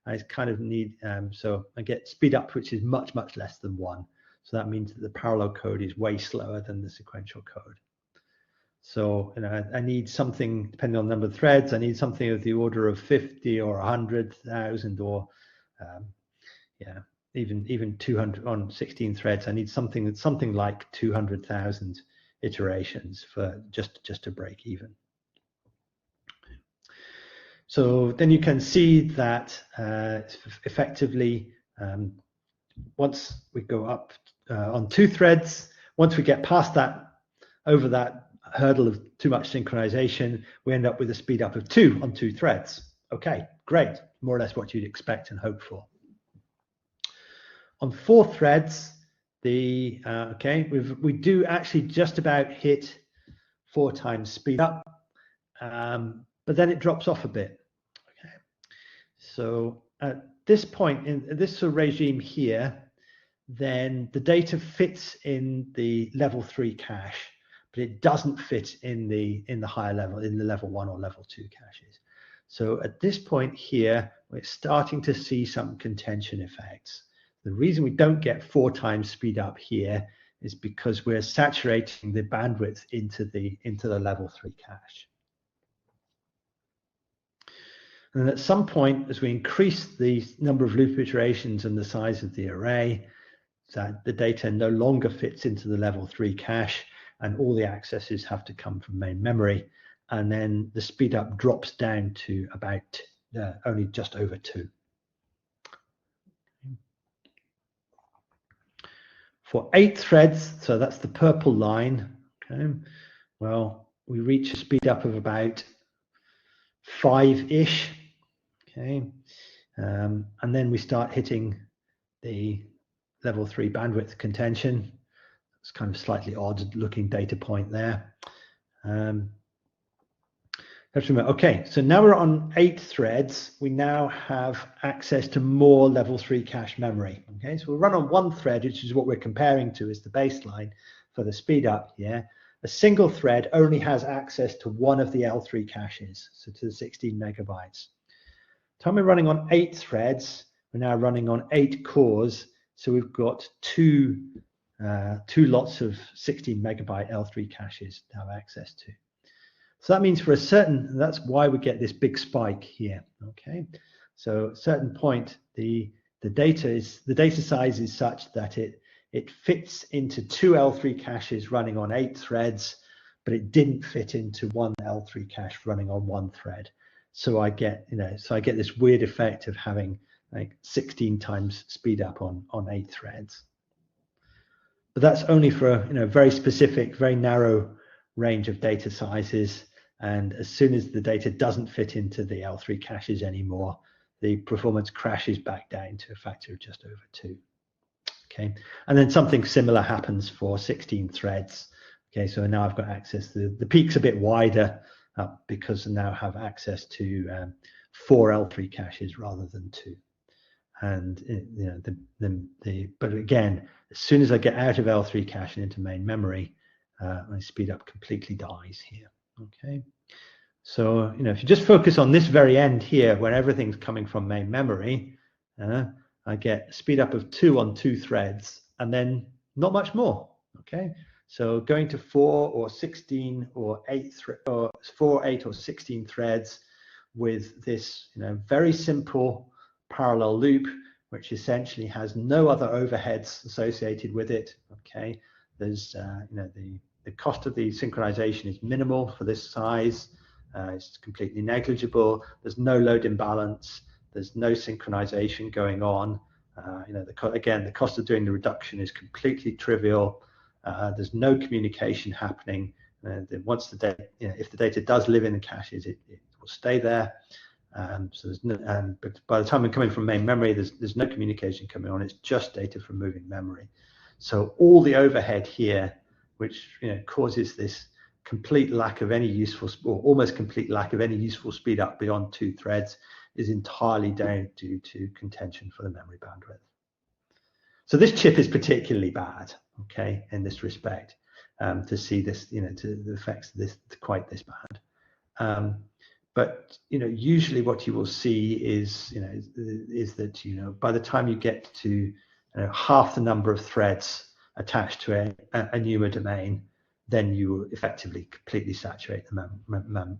I kind of need so I get speed up, which is much less than 1. So that means that the parallel code is way slower than the sequential code. So I need something, depending on the number of threads, I need something of the order of 50 or 100,000, or even 200 on 16 threads. I need something like 200,000 iterations for just to break even. So then you can see that effectively once we go up on 2 threads, once we get past that, over that hurdle of too much synchronization, we end up with a speed up of 2 on 2 threads. Okay, great, more or less what you'd expect and hope for. On 4 threads, we do actually just about hit 4 times speed up, but then it drops off a bit. Okay, so at this point in this sort of regime here, then the data fits in the level 3 cache, but it doesn't fit in the higher level, in the level 1 or level 2 caches. So at this point here, we're starting to see some contention effects. The reason we don't get 4 times speed up here is because we're saturating the bandwidth into the level 3 cache. And at some point, as we increase the number of loop iterations and the size of the array, that the data no longer fits into the level 3 cache, and all the accesses have to come from main memory, and then the speed up drops down to about only just over 2. For 8 threads, so that's the purple line, okay, well, we reach a speed up of about 5-ish, okay, and then we start hitting the level 3 bandwidth contention. It's kind of slightly odd looking data point there. Okay, so now we're on 8 threads. We now have access to more level 3 cache memory. Okay, so we'll run on 1 thread, which is what we're comparing to as the baseline for the speed up here. A single thread only has access to one of the L3 caches, so to the 16 megabytes. Time we're running on 8 threads, we're now running on 8 cores, so we've got two lots of 16 megabyte L3 caches to have access to. So that means for a certain, that's why we get this big spike here. Okay, so at a certain point, the data size is such that it fits into 2 L3 caches running on 8 threads, but it didn't fit into 1 L3 cache running on 1 thread. So I get this weird effect of having like 16 times speed up on 8 threads. But that's only for a very specific, very narrow range of data sizes. And as soon as the data doesn't fit into the L3 caches anymore, the performance crashes back down to a factor of just over 2. Okay, and then something similar happens for 16 threads. Okay, so now I've got access. The peak's a bit wider because I now have access to 4 L3 caches rather than 2. And but again, as soon as I get out of L3 cache and into main memory, my speed up completely dies here. Okay, so if you just focus on this very end here, where everything's coming from main memory, I get speed up of 2 on 2 threads, and then not much more. Okay, so going to 4 or 16 or 8 or 4, 8 or 16 threads with this very simple parallel loop, which essentially has no other overheads associated with it. Okay, there's the cost of the synchronization is minimal for this size. It's completely negligible. There's no load imbalance. There's no synchronization going on. Again, the cost of doing the reduction is completely trivial. There's no communication happening. Once the data, if the data does live in the caches, it will stay there. So there's no, but by the time we're coming from main memory, there's no communication coming on. It's just data from moving memory. So all the overhead here, which causes this complete lack of any useful, or almost complete lack of any useful speed up beyond 2 threads, is entirely down due to contention for the memory bandwidth. So this chip is particularly bad, okay, in this respect, to see this, to the effects of this quite this bad. But usually what you will see is that by the time you get to half the number of threads attached to a NUMA domain, then you effectively completely saturate the memory.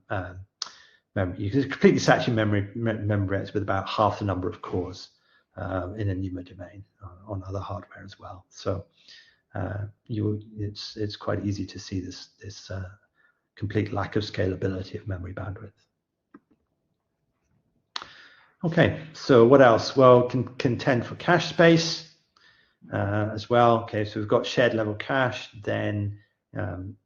You can completely saturate memory with about half the number of cores in a NUMA domain on other hardware as well. So it's quite easy to see this complete lack of scalability of memory bandwidth. Okay, so what else? Well, contend for cache space. as well. Okay, so we've got shared level cache, then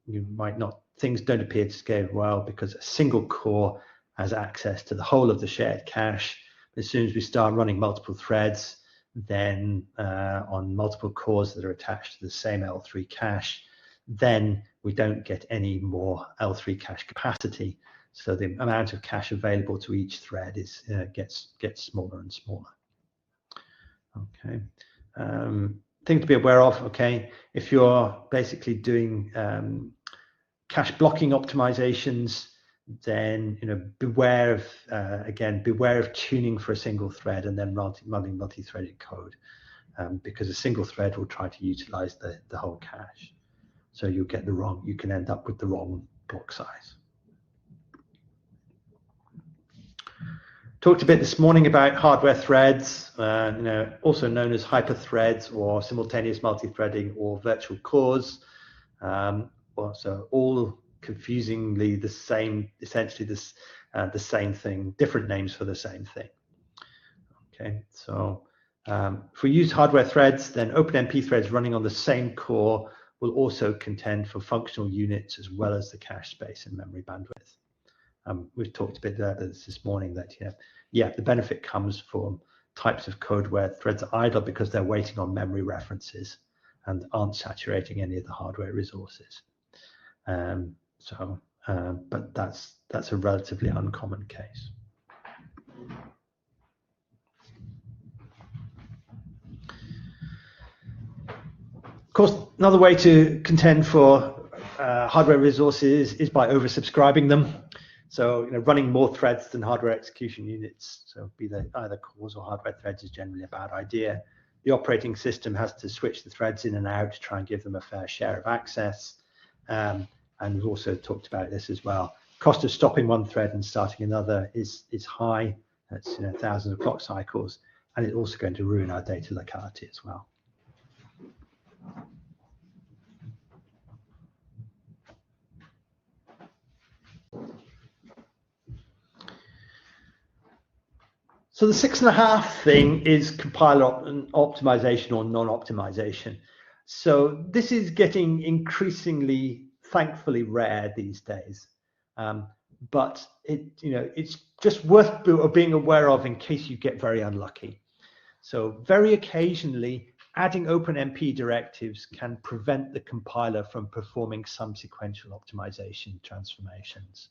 you might not, things don't appear to scale well because a single core has access to the whole of the shared cache. As soon as we start running multiple threads, then on multiple cores that are attached to the same L3 cache, then we don't get any more L3 cache capacity. So the amount of cache available to each thread is gets smaller and smaller. Okay. Thing to be aware of, okay, if you're basically doing cache blocking optimizations, then beware of beware of tuning for a single thread and then running multi-threaded code, because a single thread will try to utilize the whole cache. So you can end up with the wrong block size. Talked a bit this morning about hardware threads, also known as hyperthreads or simultaneous multi-threading or virtual cores. So all confusingly the same, essentially the same thing, different names for the same thing. Okay, so if we use hardware threads, then OpenMP threads running on the same core will also contend for functional units as well as the cache space and memory bandwidth. We've talked a bit about this morning that the benefit comes from types of code where threads are idle because they're waiting on memory references and aren't saturating any of the hardware resources. But that's a relatively uncommon case. Of course, another way to contend for hardware resources is by oversubscribing them. So running more threads than hardware execution units, so be they either cores or hardware threads, is generally a bad idea. The operating system has to switch the threads in and out to try and give them a fair share of access. And we've also talked about this as well. Cost of stopping one thread and starting another is high. That's thousands of clock cycles, and it's also going to ruin our data locality as well. So the 6.5 thing is compiler optimization or non-optimization. So this is getting increasingly, thankfully, rare these days. But it's just worth being aware of in case you get very unlucky. So very occasionally, adding OpenMP directives can prevent the compiler from performing some sequential optimization transformations.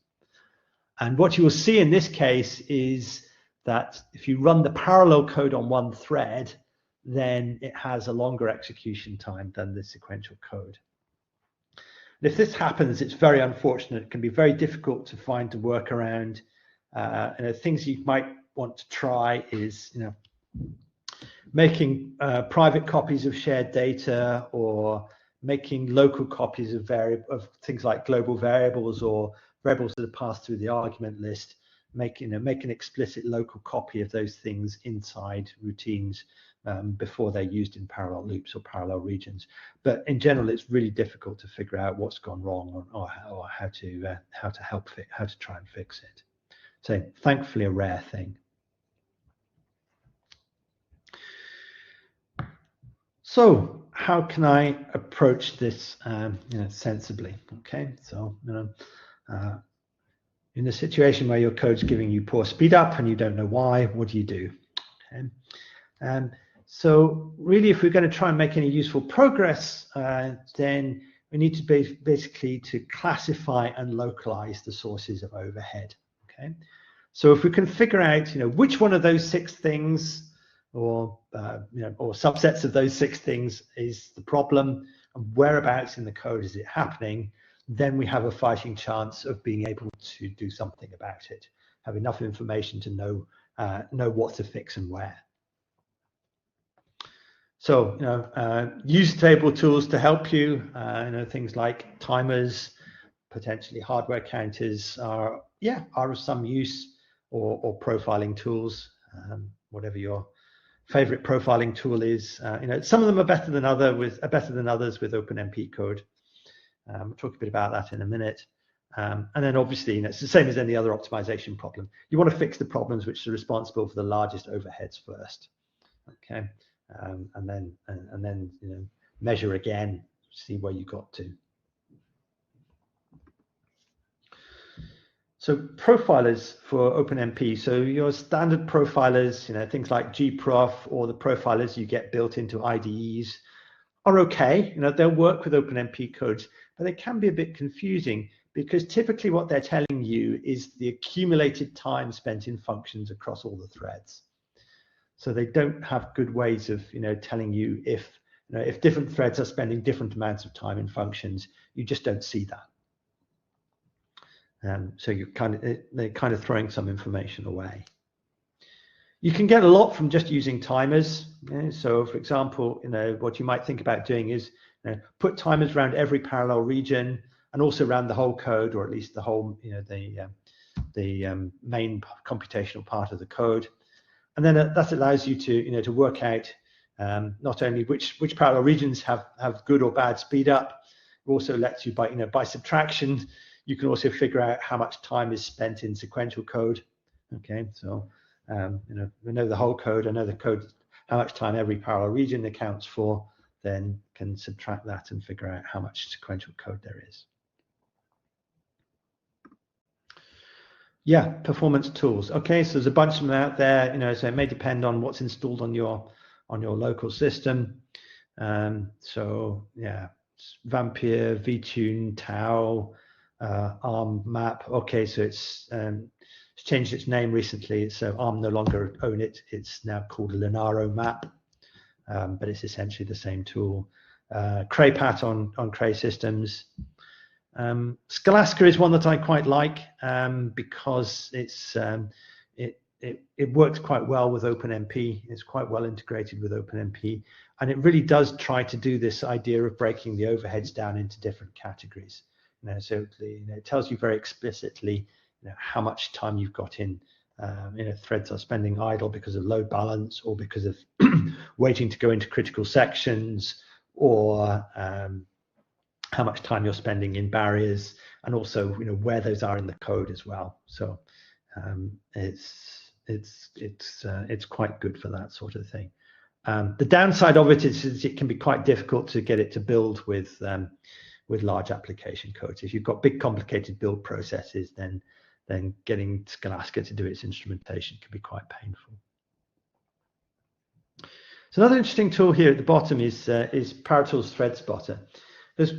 And what you will see in this case is that if you run the parallel code on one thread, then it has a longer execution time than the sequential code. And if this happens, it's very unfortunate. It can be very difficult to find a workaround. Things you might want to try is making private copies of shared data, or making local copies of things like global variables or variables that are passed through the argument list. Make an explicit local copy of those things inside routines before they're used in parallel loops or parallel regions. But in general, it's really difficult to figure out what's gone wrong or how to try and fix it. So thankfully, a rare thing. So how can I approach this sensibly? Okay, so in a situation where your code's giving you poor speed up and you don't know why, what do you do? Okay. So really, if we're going to try and make any useful progress, then we need to basically to classify and localize the sources of overhead. Okay. So if we can figure out, which one of those 6 things, or or subsets of those 6 things is the problem, and whereabouts in the code is it happening, then we have a fighting chance of being able to do something about it, have enough information to know what to fix and where. So use table tools to help you. Things like timers, potentially hardware counters are of some use, or profiling tools, whatever your favorite profiling tool is. Some of them are better than others with OpenMP code. We'll talk a bit about that in a minute. And then obviously, it's the same as any other optimization problem. You want to fix the problems which are responsible for the largest overheads first. Okay. and then measure again, see where you got to. So profilers for OpenMP. So your standard profilers, things like gprof or the profilers you get built into IDEs are okay. They'll work with OpenMP codes, but they can be a bit confusing because typically what they're telling you is the accumulated time spent in functions across all the threads. So they don't have good ways of telling you if different threads are spending different amounts of time in functions. You just don't see that. So they're kind of throwing some information away. You can get a lot from just using timers. So for example, what you might think about doing is put timers around every parallel region and also around the whole code, or at least the whole, the main computational part of the code. And then that allows you to work out not only which parallel regions have good or bad speed up, it also lets you by subtraction. You can also figure out how much time is spent in sequential code. Okay, so we know the whole code. I know the code, how much time every parallel region accounts for. Then can subtract that and figure out how much sequential code there is. Yeah, performance tools. Okay, so there's a bunch of them out there. So it may depend on what's installed on your local system. So yeah, Vampire, VTune, Tau. ARM map. Okay, so it's changed its name recently, so ARM no longer own it. It's now called a Linaro map, but it's essentially the same tool. CrayPat on Cray systems. Scholastica is one that I quite like because it works quite well with OpenMP. It's quite well integrated with OpenMP, and it really does try to do this idea of breaking the overheads down into different categories. So it tells you very explicitly how much time you've got in. Threads are spending idle because of load balance or because of waiting to go into critical sections, or how much time you're spending in barriers, and also where those are in the code as well. So it's quite good for that sort of thing. The downside of it is it can be quite difficult to get it to build with large application codes. If you've got big complicated build processes, then getting Scholastica to do its instrumentation can be quite painful. So another interesting tool here at the bottom is Paratools Thread Spotter. There's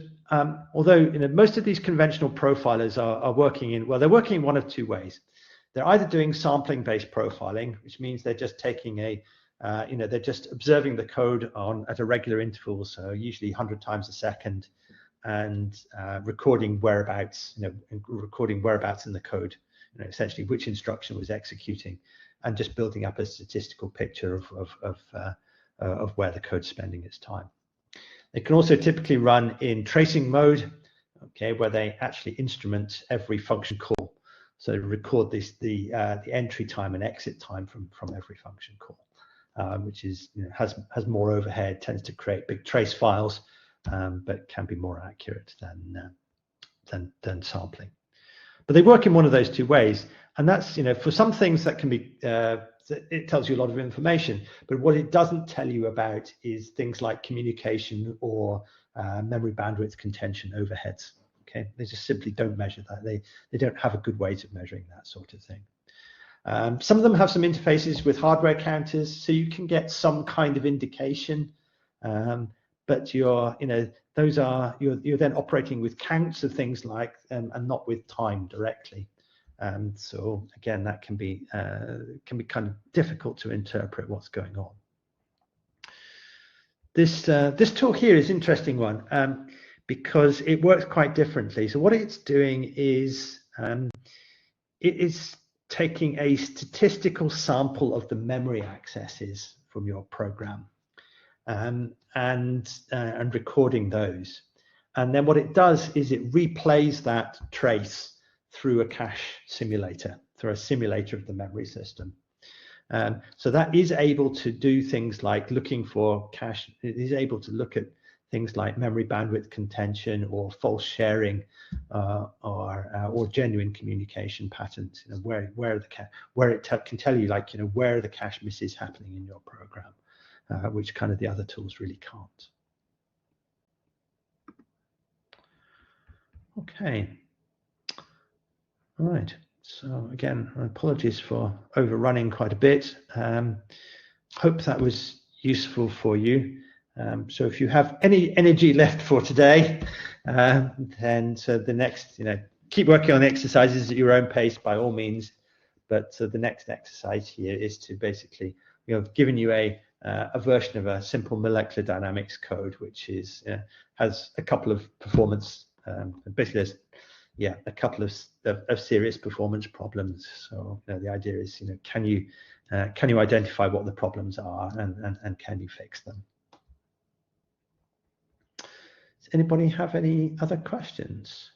although most of these conventional profilers are working in, well, they're working in one of two ways. They're either doing sampling-based profiling, which means they're just taking they're just observing the code at a regular interval, so usually 100 times a second, and recording whereabouts, recording whereabouts in the code, essentially which instruction was executing, and just building up a statistical picture of where the code's spending its time. They can also typically run in tracing mode, okay, where they actually instrument every function call. So record the entry time and exit time from every function call, which is has more overhead, tends to create big trace files, but can be more accurate than sampling. But they work in one of those two ways, and that's for some things that can be it tells you a lot of information, but what it doesn't tell you about is things like communication or memory bandwidth contention overheads. Okay, they just simply don't measure that. They don't have a good way of measuring that sort of thing. Some of them have some interfaces with hardware counters, so you can get some kind of indication, but you're then operating with counts of things like and not with time directly. So again, that can be kind of difficult to interpret what's going on. This tool here is an interesting one because it works quite differently. So what it's doing is it is taking a statistical sample of the memory accesses from your program and recording those. And then what it does is it replays that trace through a cache simulator, through a simulator of the memory system. So that is able to do things like looking for cache. It is able to look at things like memory bandwidth contention or false sharing or genuine communication patterns. Where it can tell you where the cache miss is happening in your program. which kind of the other tools really can't. Okay. All right. So again, apologies for overrunning quite a bit. Hope that was useful for you. So if you have any energy left for today, then so the next, keep working on exercises at your own pace by all means. But the next exercise here is to basically, I've given you a version of a simple molecular dynamics code, which is has a couple of performance, basically there's a couple of serious performance problems. So the idea is, can you identify what the problems are and can you fix them? Does anybody have any other questions?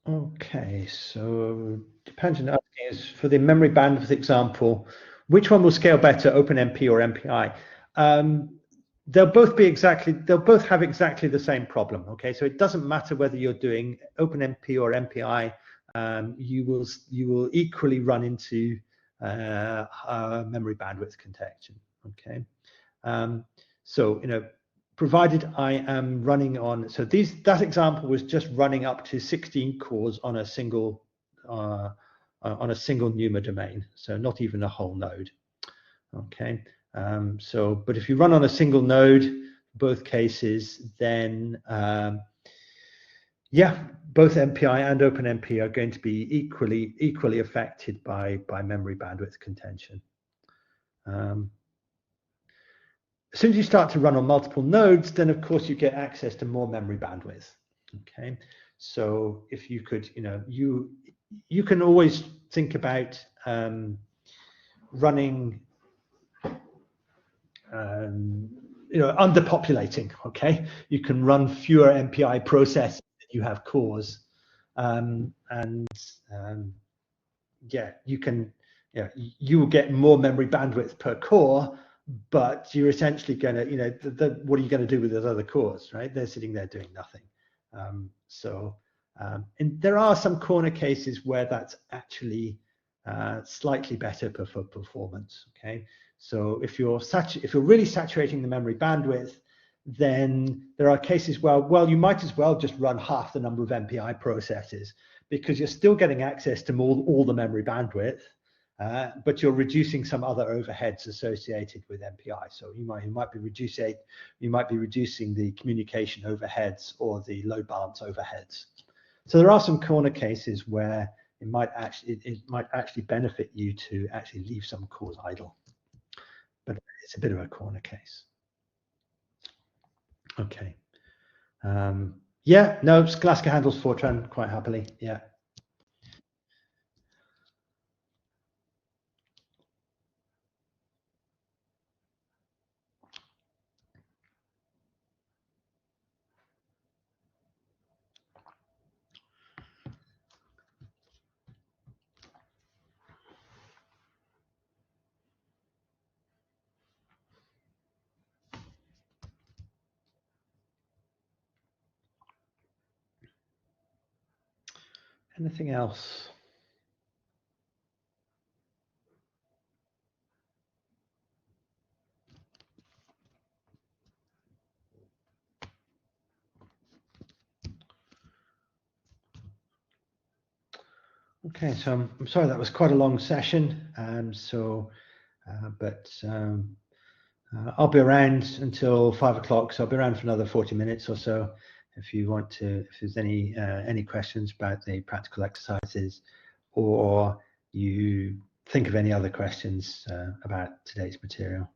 Okay, so dependent asking is for the memory bandwidth example, which one will scale better, OpenMP or MPI? They'll both have exactly the same problem. Okay, so it doesn't matter whether you're doing OpenMP or MPI, you will equally run into memory bandwidth contention. Okay, so provided I am running on, so that example was just running up to 16 cores on a single NUMA domain, so not even a whole node. Okay, but if you run on a single node, both cases, then both MPI and OpenMP are going to be equally affected by memory bandwidth contention. As soon as you start to run on multiple nodes, then of course you get access to more memory bandwidth. Okay, so if you could, you can always think about running, underpopulating. Okay, you can run fewer MPI processes than you have cores, you will get more memory bandwidth per core. But you're essentially going to, what are you going to do with those other cores, right? They're sitting there doing nothing. And there are some corner cases where that's actually slightly better for performance. Okay, so if you're really saturating the memory bandwidth, then there are cases where, well, you might as well just run half the number of MPI processes because you're still getting access to all the memory bandwidth. But you're reducing some other overheads associated with MPI. So you might be reducing the communication overheads or the load balance overheads. So there are some corner cases where it might actually benefit you to actually leave some cores idle, but it's a bit of a corner case. Okay. No, Scholastica handles Fortran quite happily. Yeah. Anything else? Okay, so I'm sorry that was quite a long session. I'll be around until 5 o'clock, so I'll be around for another 40 minutes or so. If you want to, if there's any questions about the practical exercises, or you think of any other questions about today's material.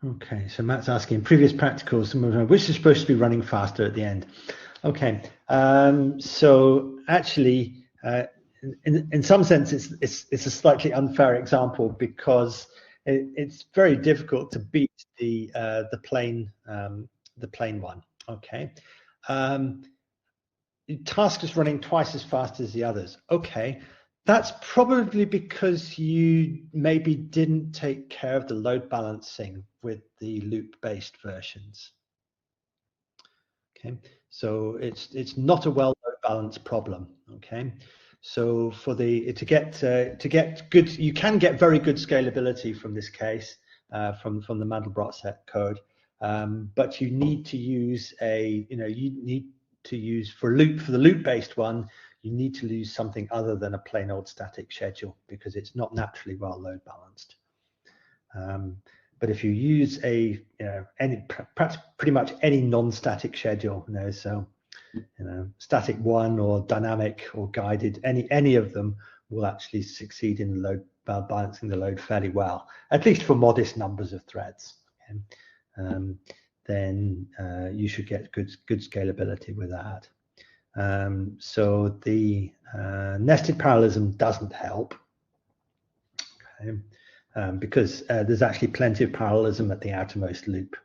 Okay, so Matt's asking, previous practicals, which is supposed to be running faster at the end. Okay, so actually, in some sense, it's a slightly unfair example because it's very difficult to beat the plain one. Okay, task is running twice as fast as the others. Okay, that's probably because you maybe didn't take care of the load balancing with the loop-based versions. Okay, so it's not a well load balance problem. Okay, so for the to get good, you can get very good scalability from this case from the Mandelbrot set code, but you need to use for the loop based one, you need to use something other than a plain old static schedule because it's not naturally well load balanced. But if you use pretty much any non-static schedule, so static one or dynamic or guided, any of them will actually succeed in load balancing the load fairly well, at least for modest numbers of threads. Okay? Then you should get good scalability with that. So the nested parallelism doesn't help. Okay? Because there's actually plenty of parallelism at the outermost loop.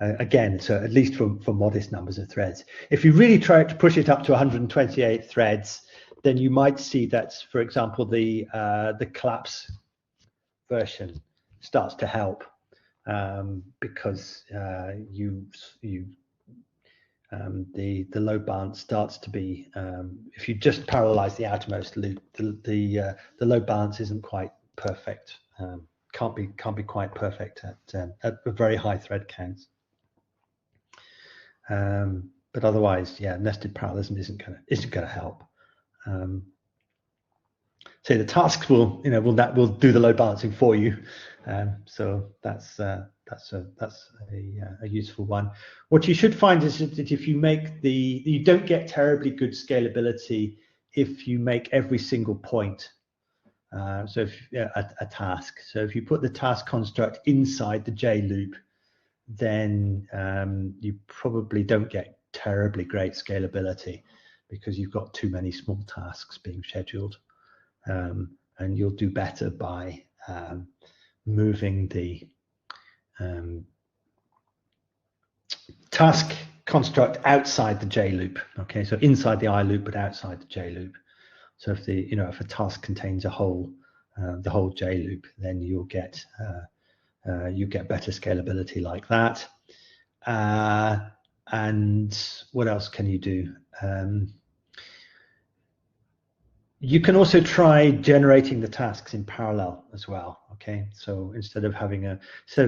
Again, so at least for modest numbers of threads. If you really try to push it up to 128 threads, then you might see that, for example, the collapse version starts to help because the load balance starts to be if you just parallelize the outermost loop, the load balance isn't quite perfect. Can't be quite perfect at a very high thread counts. But otherwise, yeah, nested parallelism isn't gonna help. So the tasks will do the load balancing for you. So that's a useful one. What you should find is that if you you don't get terribly good scalability if you make every single point. So if a task. So if you put the task construct inside the J loop, then you probably don't get terribly great scalability because you've got too many small tasks being scheduled. And you'll do better by moving the task construct outside the J loop. Okay, so inside the I loop, but outside the J loop. So if if a task contains the whole J loop, then you'll get better scalability like that. And what else can you do? You can also try generating the tasks in parallel as well. Okay, so instead of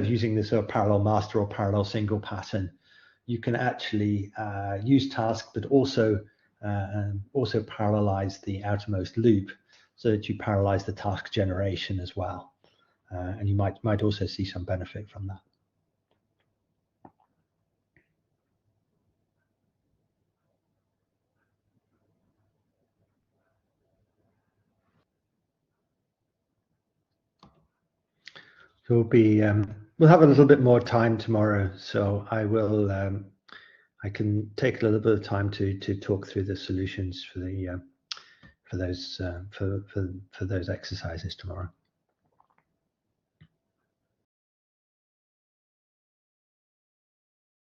using this sort of parallel master or parallel single pattern, you can actually use task, but also parallelize the outermost loop so that you parallelize the task generation as well, and you might also see some benefit from that. So we'll have a little bit more time tomorrow, so I will I can take a little bit of time to talk through the solutions for those exercises tomorrow.